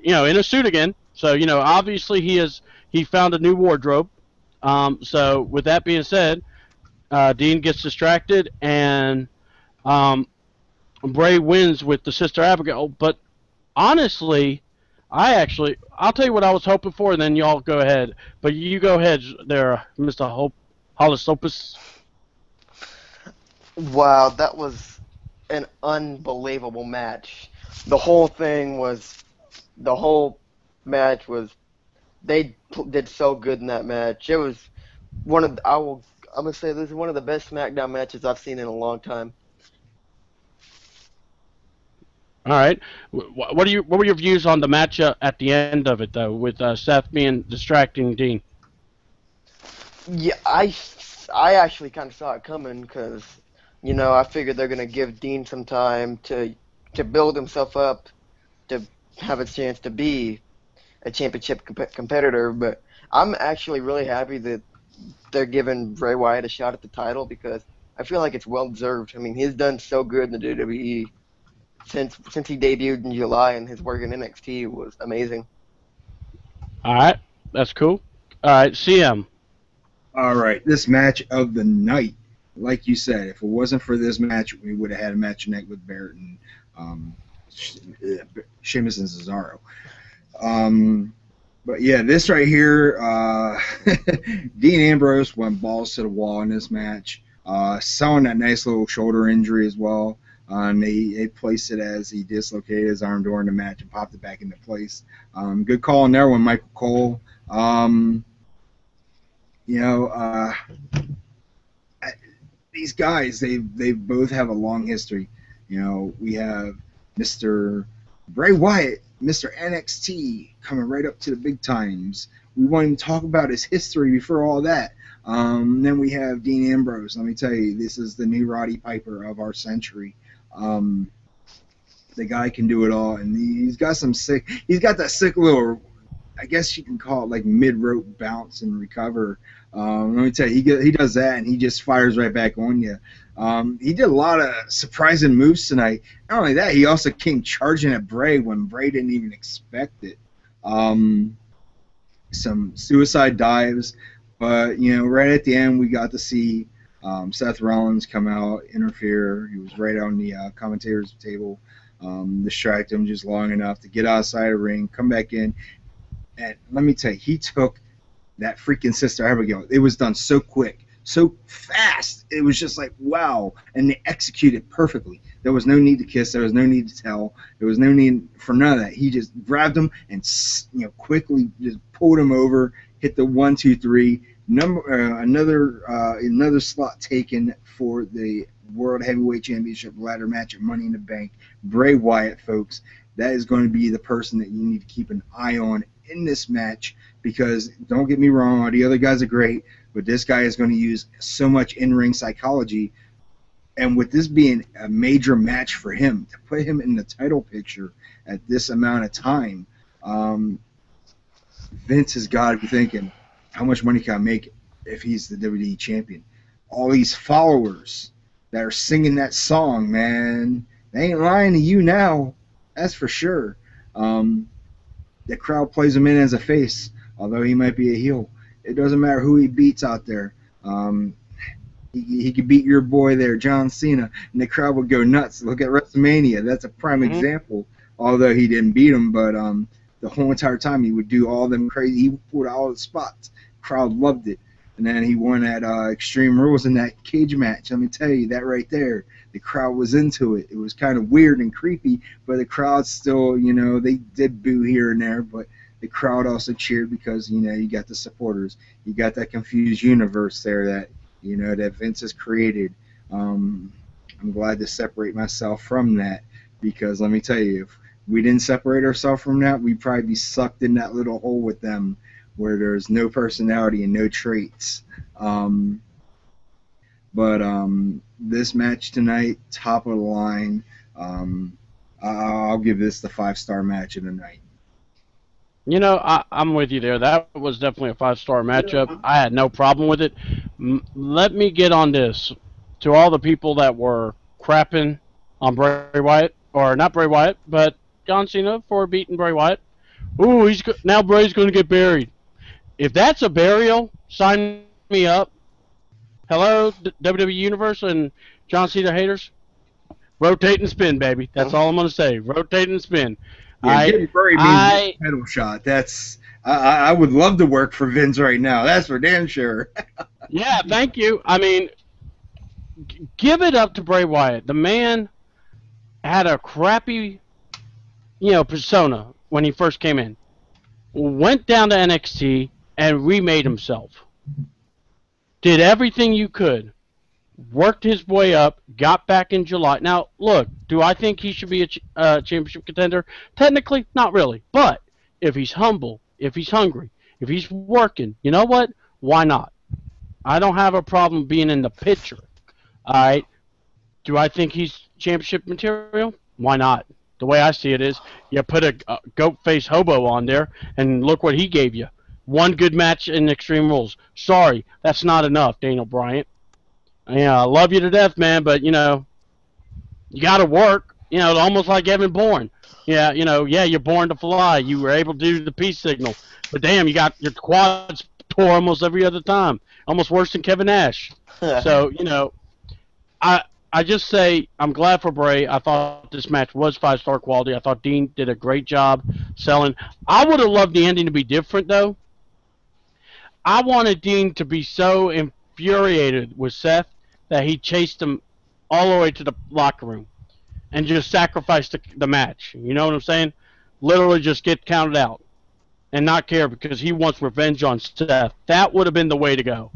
in a suit again. So, obviously he found a new wardrobe. So with that being said, Dean gets distracted and Bray wins with the Sister Abigail. But honestly, I'll tell you what I was hoping for, and then y'all go ahead. But you go ahead there, Mr. Hollis Opus. Wow, that was an unbelievable match. The whole match was, they did so good in that match. It was I'm gonna say this is one of the best SmackDown matches I've seen in a long time. All right. What were your views on the match at the end of it, though, with Seth being distracting Dean? Yeah, I actually kind of saw it coming, because I figured they're gonna give Dean some time to build himself up, to have a chance to be a championship competitor. But I'm actually really happy that they're giving Bray Wyatt a shot at the title, because I feel like it's well deserved. I mean, he's done so good in the WWE since he debuted in July, and his work in NXT was amazing. All right, that's cool. All right, CM. All right, this match of the night, like you said, if it wasn't for this match, we would have had a match tonight with Barrett and Sheamus and Cesaro. But yeah, this right here, Dean Ambrose went balls to the wall in this match, selling that nice little shoulder injury as well. And they placed it as he dislocated his arm during the match and popped it back into place. Good call in there with Michael Cole. These guys, they both have a long history. We have Mr. Bray Wyatt, Mr. NXT, coming right up to the big times. We want to talk about his history before all that. Then we have Dean Ambrose. Let me tell you, this is the new Roddy Piper of our century. The guy can do it all, and he's got that sick little I guess you can call it like mid-rope bounce and recover. Let me tell you, he does that, and he just fires right back on you. He did a lot of surprising moves tonight. Not only that, he also came charging at Bray when Bray didn't even expect it. Some suicide dives, but right at the end we got to see Seth Rollins come out, interfere. He was right on the commentator's table, distract him just long enough to get outside the ring, come back in, and let me tell you, he took that freaking Sister Abigail. It was done so quick, so fast. It was just like, wow. And they executed perfectly. There was no need to kiss. There was no need to tell. There was no need for none of that. He just grabbed him and quickly just pulled him over, hit the 1, 2, 3. Another slot taken for the World Heavyweight Championship ladder match at Money in the Bank. Bray Wyatt, folks. That is going to be the person that you need to keep an eye on in this match, because don't get me wrong, all the other guys are great, but this guy is going to use so much in-ring psychology, and with this being a major match for him, to put him in the title picture at this amount of time, Vince has got to be thinking, how much money can I make if he's the WWE champion? All these followers that are singing that song, man, they ain't lying to you now, that's for sure. The crowd plays him in as a face, although he might be a heel. It doesn't matter who he beats out there. He could beat your boy there, John Cena, and the crowd would go nuts. Look at WrestleMania. That's a prime example, although he didn't beat him. But the whole entire time he would do all them crazy. He pulled out all the spots. Crowd loved it. And then he won at Extreme Rules in that cage match. Let me tell you, that right there, the crowd was into it. It was kind of weird and creepy, but the crowd still, they did boo here and there, but the crowd also cheered because, you got the supporters. You got that confused universe there that, that Vince has created. I'm glad to separate myself from that, because let me tell you, if we didn't separate ourselves from that, we'd probably be sucked in that little hole with them where there's no personality and no traits. But this match tonight, top of the line, I'll give this the 5-star match of the night. I'm with you there. That was definitely a 5-star matchup. I had no problem with it. Let me get on this. To all the people that were crapping on Bray Wyatt, or not Bray Wyatt, but John Cena for beating Bray Wyatt. Ooh, now Bray's going to get buried. If that's a burial, sign me up. Hello, WWE Universe and John Cena haters. Rotate and spin, baby. That's all I'm going to say. Rotate and spin. Yeah, getting buried means a title shot. That's I would love to work for Vince right now. That's for damn sure. Yeah, thank you. I mean, give it up to Bray Wyatt. The man had a crappy, persona when he first came in. Went down to NXT and remade himself. Did everything you could. Worked his way up. Got back in July. Now, look, do I think he should be a championship contender? Technically, not really. But if he's humble, if he's hungry, if he's working, you know what? Why not? I don't have a problem being in the picture. All right. Do I think he's championship material? Why not? The way I see it is, you put a goat-faced hobo on there, and look what he gave you. One good match in Extreme Rules. Sorry, that's not enough, Daniel Bryant. I love you to death, man, but, you got to work. Almost like Evan Bourne. Yeah, you're born to fly. You were able to do the peace signal. But, damn, you got your quads tore almost every other time. Almost worse than Kevin Nash. So, I just say I'm glad for Bray. I thought this match was 5-star quality. I thought Dean did a great job selling. I would have loved the ending to be different, though. I wanted Dean to be so infuriated with Seth that he chased him all the way to the locker room and just sacrificed the match. You know what I'm saying? Literally just get counted out and not care because he wants revenge on Seth. That would have been the way to go.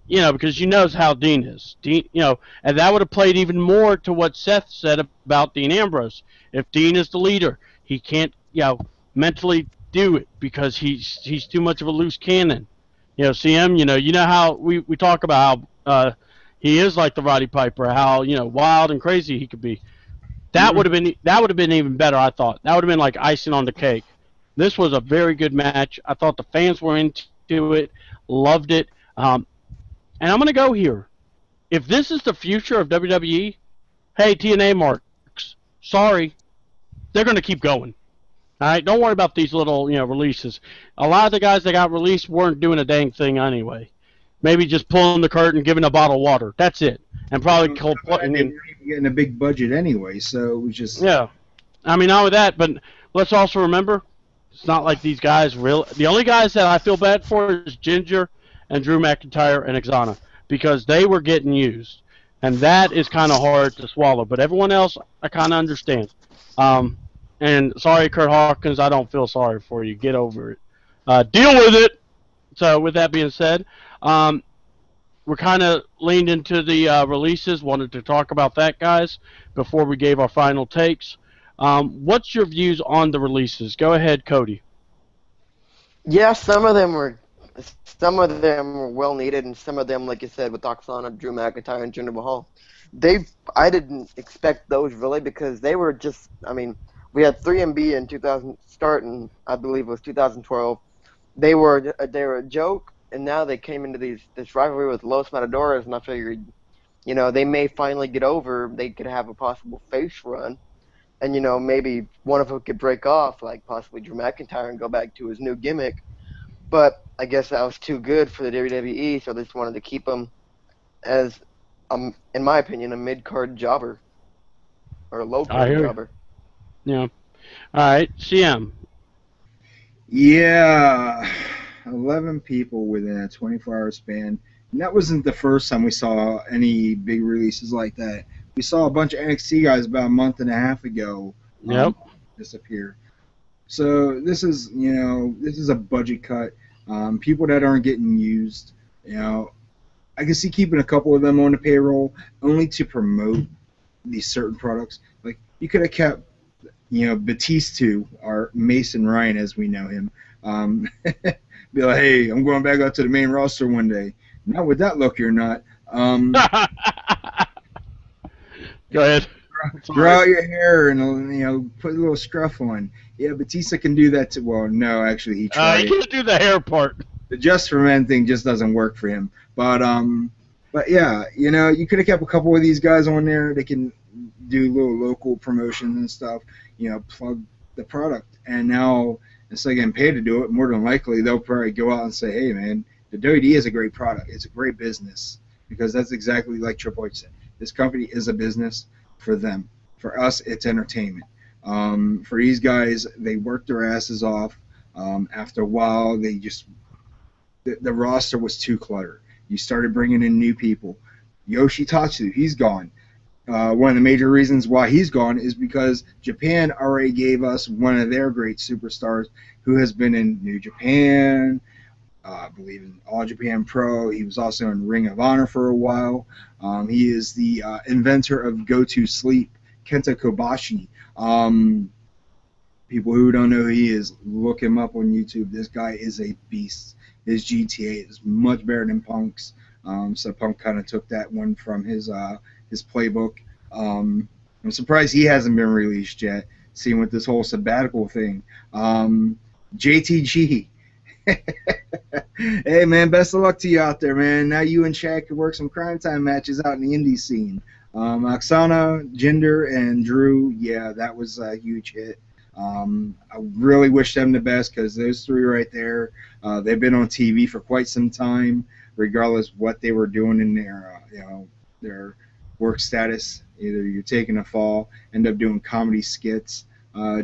Because you know how Dean is. And that would have played even more to what Seth said about Dean Ambrose. If Dean is the leader, he can't, mentally do it because he's too much of a loose cannon. CM, you know how we talk about how he is like the Roddy Piper, how wild and crazy he could be. That would have been even better, I thought. That would have been like icing on the cake. This was a very good match. I thought the fans were into it, loved it. And I'm going to go here. If this is the future of WWE, hey, TNA marks, sorry, they're going to keep going. All right, don't worry about these little releases. A lot of the guys that got released weren't doing a dang thing anyway. Maybe just pulling the curtain, giving a bottle of water. That's it, and probably cold. They weren't even getting a big budget anyway, so it was just Yeah, I mean not with that, but let's also remember it's not like these guys real. The only guys that I feel bad for is Ginger and Drew McIntyre and Exana because they were getting used, and that is kind of hard to swallow. But everyone else, I kind of understand. And sorry, Kurt Hawkins, I don't feel sorry for you. Get over it. Deal with it. So with that being said, we're kind of leaned into the releases. Wanted to talk about that, guys, before we gave our final takes. What's your views on the releases? Go ahead, Cody. Yeah, some of them were well needed, and some of them, like you said, with Oksana, Drew McIntyre, and Jinder Mahal, I didn't expect those really because they were just. I mean, we had 3MB in 2000 starting, I believe it was 2012. They were a joke, and now they came into this rivalry with Los Matadores, and I figured, they may finally get over. They could have a possible face run, and maybe one of them could break off, like possibly Drew McIntyre, and go back to his new gimmick. But I guess that was too good for the WWE, so they just wanted to keep him as, in my opinion, a mid-card jobber or a I low-card hear you. jobber. Yeah. All right, CM. yeah, 11 people within a 24-hour span. And that wasn't the first time we saw any big releases like that. We saw a bunch of NXT guys about a month and a half ago Yep. disappear. So this is a budget cut. People that aren't getting used, I can see keeping a couple of them on the payroll only to promote these certain products. Like you could have kept, Batista or Mason Ryan as we know him. Be like, hey, I'm going back out to the main roster one day. Not with that look, you're not. Go ahead. Grow out your hair and put a little scruff on. Yeah, Batista can do that too. Well, no, actually he tried. You can't do the hair part. The Just for Men thing just doesn't work for him. But yeah, you could have kept a couple of these guys on there. They can do little local promotions and stuff. Plug the product. And now instead of getting paid to do it, more than likely they'll probably go out and say, hey man, the WWE is a great product. It's a great business because that's exactly like Triple H said. This company is a business for them. For us, it's entertainment. For these guys, they work their asses off. After a while, the roster was too cluttered. You started bringing in new people. Yoshitatsu, he's gone. One of the major reasons why he's gone is because Japan already gave us one of their great superstars who has been in New Japan, I believe in All Japan Pro. He was also in Ring of Honor for a while. He is the inventor of Go To Sleep, Kenta Kobashi. People who don't know who he is, look him up on YouTube. This guy is a beast. His GTA is much better than Punk's. So Punk kind of took that one from his playbook. I'm surprised he hasn't been released yet, seeing with this whole sabbatical thing. JTG. Hey, man, best of luck to you out there, man. Now you and Shaq can work some crime time matches out in the indie scene. Oksana, Jinder, and Drew, yeah, that was a huge hit. I really wish them the best because those three right there, they've been on TV for quite some time, regardless of what they were doing in their work status. Either you're taking a fall, end up doing comedy skits.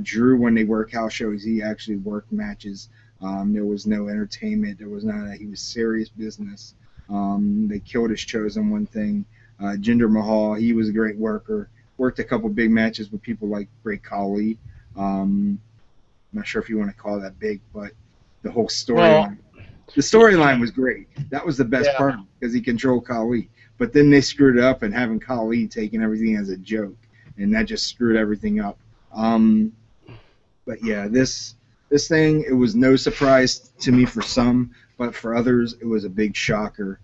Drew, when they work house shows, he actually worked matches. There was no entertainment. There was none of that. He was serious business. They killed his chosen one thing. Jinder Mahal, he was a great worker. Worked a couple big matches with people like Great Khali. I'm not sure if you want to call that big, but the whole storyline. The storyline was great. That was the best part because he controlled Khali. But then they screwed it up and having Khali taking everything as a joke, and that just screwed everything up. But yeah, this thing, it was no surprise to me for some, but for others, it was a big shocker.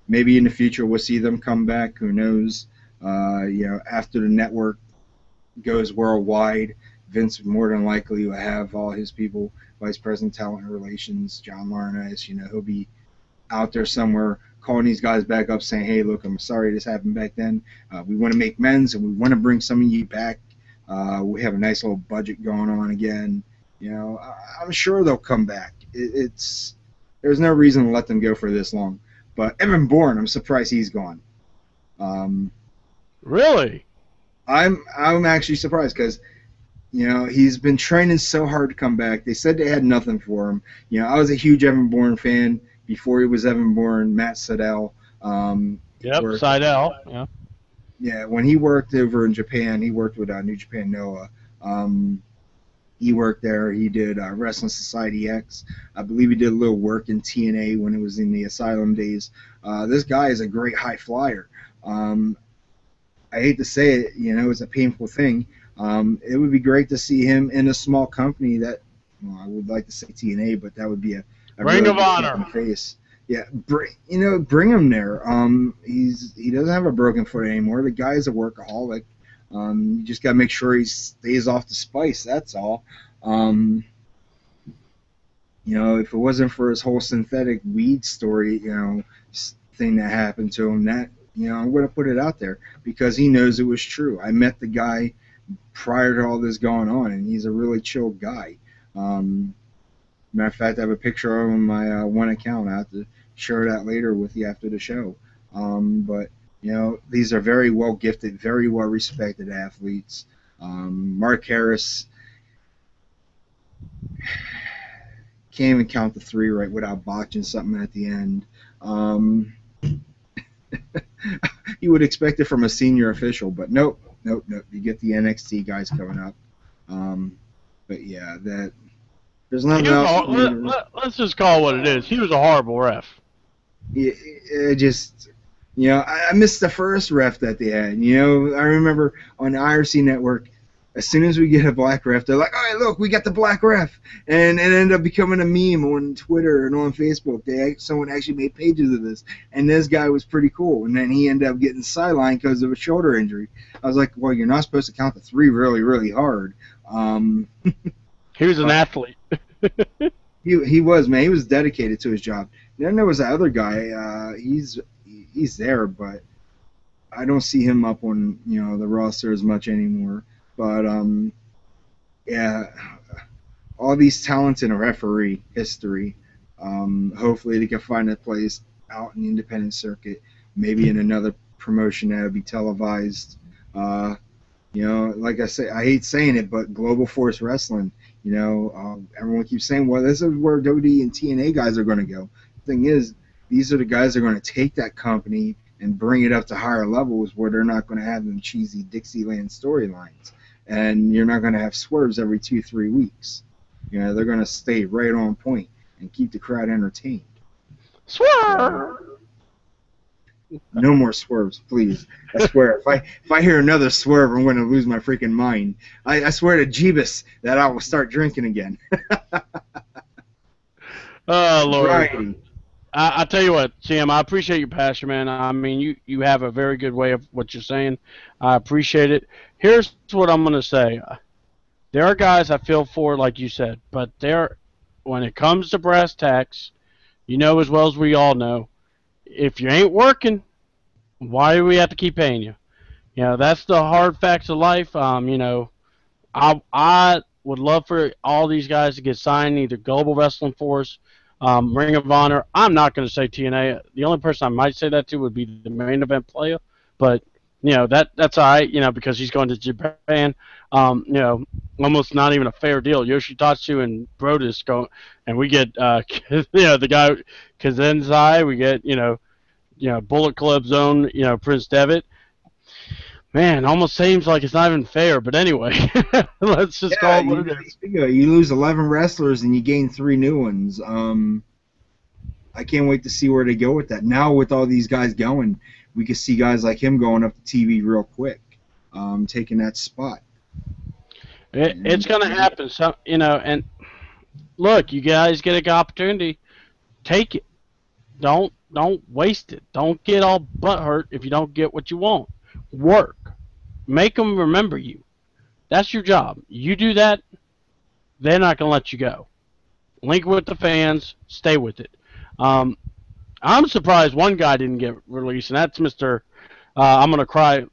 Maybe in the future we'll see them come back. Who knows? After the network goes worldwide, Vince more than likely will have all his people, Vice President Talent Relations, John Laurinaitis, he'll be out there somewhere calling these guys back up saying, hey, look, I'm sorry this happened back then. We want to make amends and we want to bring some of you back. We have a nice little budget going on again. I'm sure they'll come back. There's no reason to let them go for this long. But Evan Bourne, I'm surprised he's gone. Really? I'm actually surprised because he's been training so hard to come back. They said they had nothing for him. I was a huge Evan Bourne fan before he was Evan Bourne. Matt Sydal. Yep, Sydal. Yeah. Yeah, when he worked over in Japan, he worked with New Japan Noah. He worked there. He did Wrestling Society X. I believe he did a little work in TNA when it was in the Asylum days. This guy is a great high flyer. I hate to say it, it's a painful thing. It would be great to see him in a small company that, I would like to say TNA, but that would be a Ring of Honor face. Yeah, bring him there. He doesn't have a broken foot anymore. The guy's a workaholic. You just gotta make sure he stays off the spice. That's all. If it wasn't for his whole synthetic weed story, thing that happened to him, that I'm gonna put it out there because he knows it was true. I met the guy prior to all this going on, and he's a really chill guy. Matter of fact, I have a picture of him on my one account. I have to share that later with you after the show. But these are very well gifted, very well respected athletes. Mark Harris can't even count to 3 right without botching something at the end. You would expect it from a senior official, but nope. You get the NXT guys coming up. But yeah, there's nothing else. Let's just call it what it is. He was a horrible ref. Yeah, I missed the first ref that they had. I remember on the IRC network, as soon as we get a black ref, they're like, all right, look, we got the black ref. And it ended up becoming a meme on Twitter and on Facebook. Someone actually made pages of this. And this guy was pretty cool. And then he ended up getting sidelined because of a shoulder injury. I was like, well, you're not supposed to count to 3 really, really hard. He was an athlete. He was, man. He was dedicated to his job. Then there was that other guy. He's there, but I don't see him up on the roster as much anymore. But yeah, all these talents in a referee history. Hopefully they can find a place out in the independent circuit, maybe in another promotion that would be televised. Like I say, I hate saying it, but Global Force Wrestling. Everyone keeps saying, well, this is where WWE and TNA guys are going to go. The thing is, these are the guys that are going to take that company and bring it up to higher levels where they're not going to have them cheesy Dixieland storylines. And you're not going to have swerves every 2-3 weeks. They're going to stay right on point and keep the crowd entertained. Swerve! No more swerves, please. I swear, if I hear another swerve, I'm going to lose my freaking mind. I swear to Jeebus that I will start drinking again. Oh, Lord. Variety. I tell you what, Sam, I appreciate your passion, man. I mean, you have a very good way of what you're saying. I appreciate it. Here's what I'm going to say. There are guys I feel for, like you said, but when it comes to brass tacks, as well as we all know, if you ain't working, why do we have to keep paying you? That's the hard facts of life. I would love for all these guys to get signed, either Global Wrestling Force, Ring of Honor. I'm not going to say TNA. The only person I might say that to would be the main event player, but that's all right. Because he's going to Japan. Almost not even a fair deal. Yoshitatsu and Brodus go, and we get the guy Kazenzai. We get Bullet Club's own Prince Devitt. Man, almost seems like it's not even fair, but anyway, let's just call it what it is. You lose 11 wrestlers and you gain 3 new ones. I can't wait to see where they go with that. Now with all these guys going, we could see guys like him going up to TV real quick, taking that spot. It's going to happen. So, and look, you guys get an opportunity, take it. Don't waste it. Don't get all butthurt if you don't get what you want. Work. Make them remember you. That's your job. You do that, they're not going to let you go. Link with the fans, stay with it. I'm surprised one guy didn't get released, and that's Mr. I'm going to cry,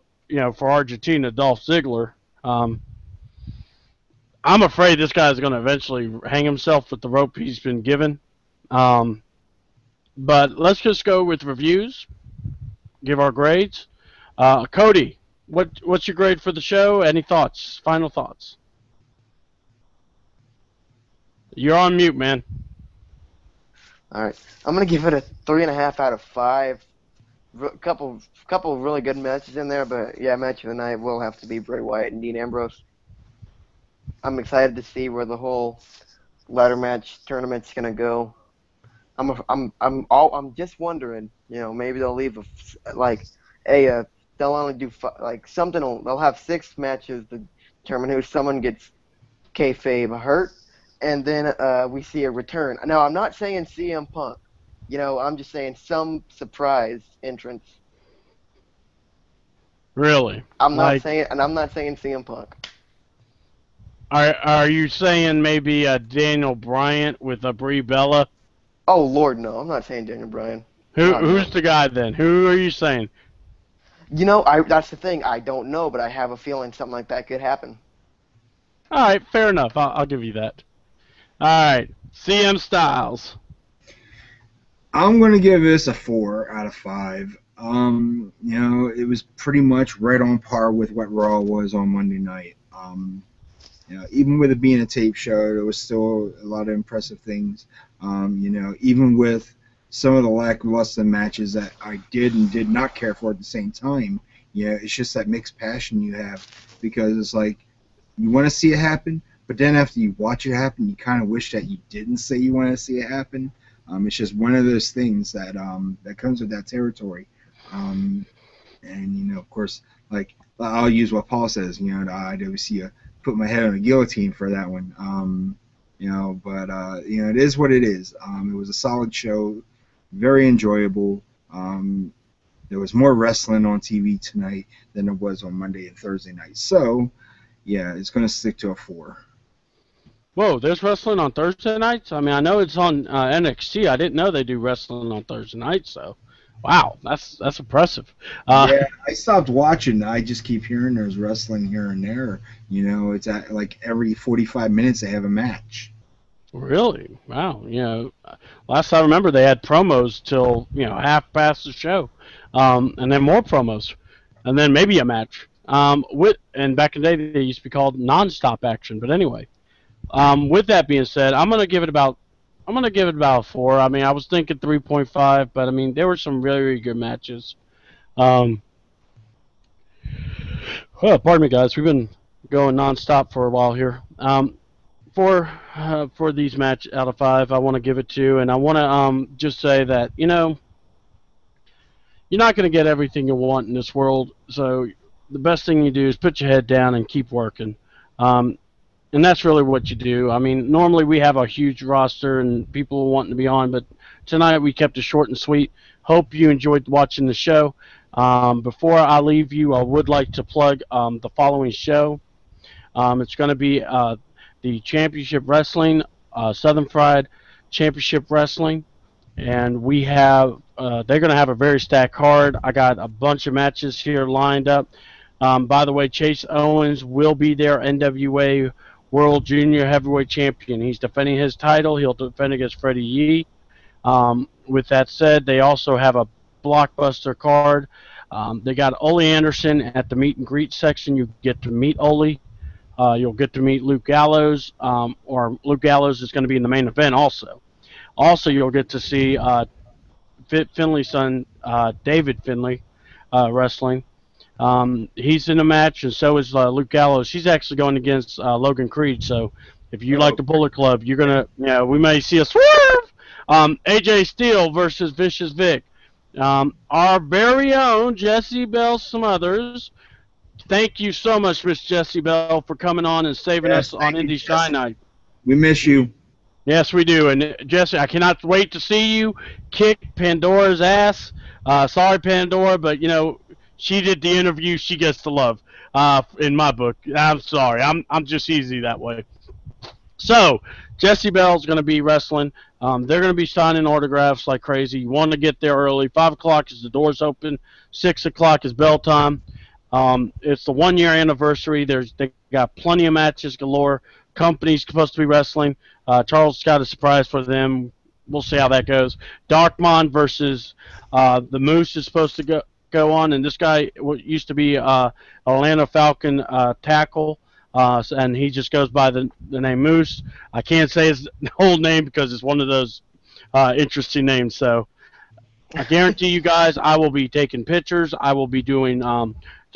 for Argentina, Dolph Ziggler. I'm afraid this guy's going to eventually hang himself with the rope he's been given. But let's just go with reviews, give our grades. Cody, what's your grade for the show? Any thoughts? Final thoughts? You're on mute, man. All right, I'm gonna give it a 3.5 out of 5. Couple of really good matches in there, but yeah, match of the night will have to be Bray Wyatt and Dean Ambrose. I'm excited to see where the whole ladder match tournament's gonna go. I'm just wondering, maybe they'll leave they'll only do something. They'll have 6 matches to determine who someone gets kayfabe hurt, and then we see a return. Now, I'm not saying CM Punk. I'm just saying some surprise entrance. Really? I'm not saying CM Punk. Are you saying maybe Daniel Bryant with a Brie Bella? Oh Lord, no! I'm not saying Daniel Bryan. Who's the guy then? Who are you saying? That's the thing. I don't know, but I have a feeling something like that could happen. All right, fair enough. I'll give you that. All right, CM Stylezz. I'm going to give this a 4 out of 5. It was pretty much right on par with what Raw was on Monday night. Even with it being a tape show, there was still a lot of impressive things. Even with some of the lackluster matches that I did and did not care for at the same time, it's just that mixed passion you have, because it's like you want to see it happen, but then after you watch it happen, you kind of wish that you didn't say you want to see it happen. It's just one of those things that that comes with that territory. And of course, like I'll use what Paul says. The IWC put my head on a guillotine for that one. But it is what it is. It was a solid show, very enjoyable. There was more wrestling on TV tonight than there was on Monday and Thursday night. So, yeah, it's going to stick to a 4. Whoa, there's wrestling on Thursday nights? I mean, I know it's on NXT. I didn't know they do wrestling on Thursday nights, so wow, that's impressive. Yeah, I stopped watching. I just keep hearing there's wrestling here and there. It's at like every 45 minutes they have a match. Really? Wow. Last I remember they had promos till, half past the show. And then more promos. And then maybe a match. And back in the day they used to be called non-stop action, but anyway. With that being said, I'm gonna give it about a 4. I mean, I was thinking 3.5, but I mean there were some really, really good matches. Well, pardon me, guys. We've been going non-stop for a while here. For these match out of 5, I want to give it 2, and I want to just say that you're not going to get everything you want in this world. So the best thing you do is put your head down and keep working. And that's really what you do. I mean, normally we have a huge roster and people wanting to be on, but tonight we kept it short and sweet. Hope you enjoyed watching the show. Before I leave you, I would like to plug the following show. It's going to be the Championship Wrestling, Southern Fried Championship Wrestling, and we have they're going to have a very stacked card. I got a bunch of matches here lined up. By the way, Chase Owens will be there, NWA World Junior Heavyweight Champion. He's defending his title. He'll defend against Freddie Yee. With that said, they also have a blockbuster card. They got Ole Anderson at the meet and greet section. You get to meet Ole. You'll get to meet Luke Gallows, or Luke Gallows is going to be in the main event also. Also, you'll get to see Finley's son, David Finley, wrestling. He's in a match, and so is Luke Gallows. He's actually going against Logan Creed, so if you like the Bullet Club, you're going to, we may see a swerve. AJ Steele versus Vicious Vic. Our very own Jessie Bell Smothers. Thank you so much, Miss Jessie Bell, for coming on and saving us on Indie Shine Night. We miss you. Yes, we do. And Jessie, I cannot wait to see you kick Pandora's ass. Sorry, Pandora, but, she did the interview. She gets the love. In my book. I'm sorry. I'm just easy that way. So, Jesse Bell's going to be wrestling. They're going to be signing autographs like crazy. You want to get there early. 5 o'clock is the doors open. 6 o'clock is bell time. It's the 1 year anniversary. They got plenty of matches galore. Company's supposed to be wrestling. Charles got a surprise for them. We'll see how that goes. Darkmon versus the Moose is supposed to go on, and this guy used to be Atlanta Falcon tackle. And he just goes by the name Moose. I can't say his whole name because it's one of those interesting names. So I guarantee you guys I will be taking pictures. I will be doing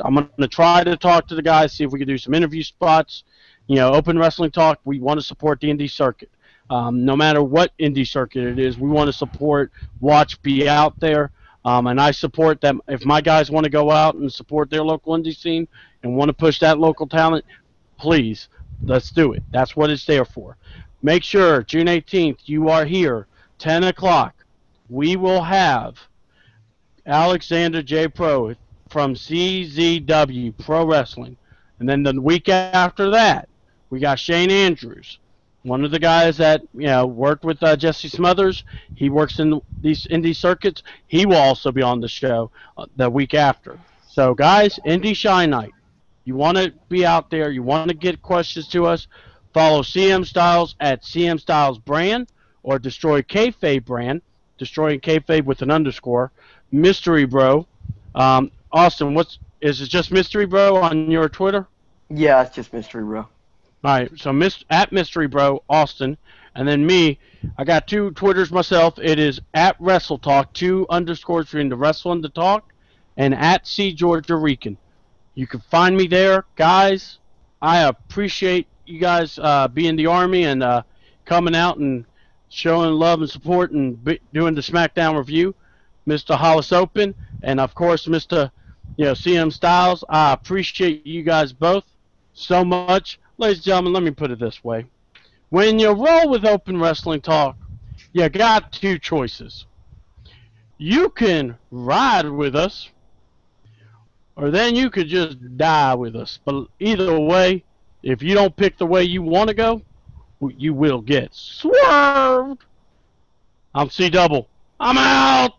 I'm going to try to talk to the guys, see if we can do some interview spots. Open wrestling talk. We want to support the indie circuit. No matter what indie circuit it is, we want to support, watch, be out there. And I support them. If my guys want to go out and support their local indie scene and want to push that local talent, please, let's do it. That's what it's there for. Make sure, June 18th, you are here, 10 o'clock. We will have Alexander J. Pro from CZW Pro Wrestling. And then the week after that, we got Shane Andrews, one of the guys that worked with Jesse Smothers. He works in these indie circuits. He will also be on the show the week after. So, guys, Indie Shine Night. You want to be out there. You want to get questions to us. Follow CM Styles at CM Styles Brand or Destroy Kayfabe Brand. Destroying Kayfabe with an underscore. MysteryBro. Austin, is it just MysteryBro on your Twitter? Yeah, it's just MysteryBro. All right, so at MysteryBro Austin, and then me, I got 2 Twitters myself. It is at WrestleTalk, 2 underscores between the Wrestle and the Talk, and at C Georgia Rican. You can find me there, guys. I appreciate you guys being the Army and coming out and showing love and support and doing the SmackDown review. Mr. Hollis Open, and of course, Mr. CM Styles. I appreciate you guys both so much. Ladies and gentlemen, let me put it this way. When you roll with Open Wrestling Talk, you got 2 choices. You can ride with us, or then you could just die with us. But either way, if you don't pick the way you want to go, you will get swerved. I'm C-Double. I'm out.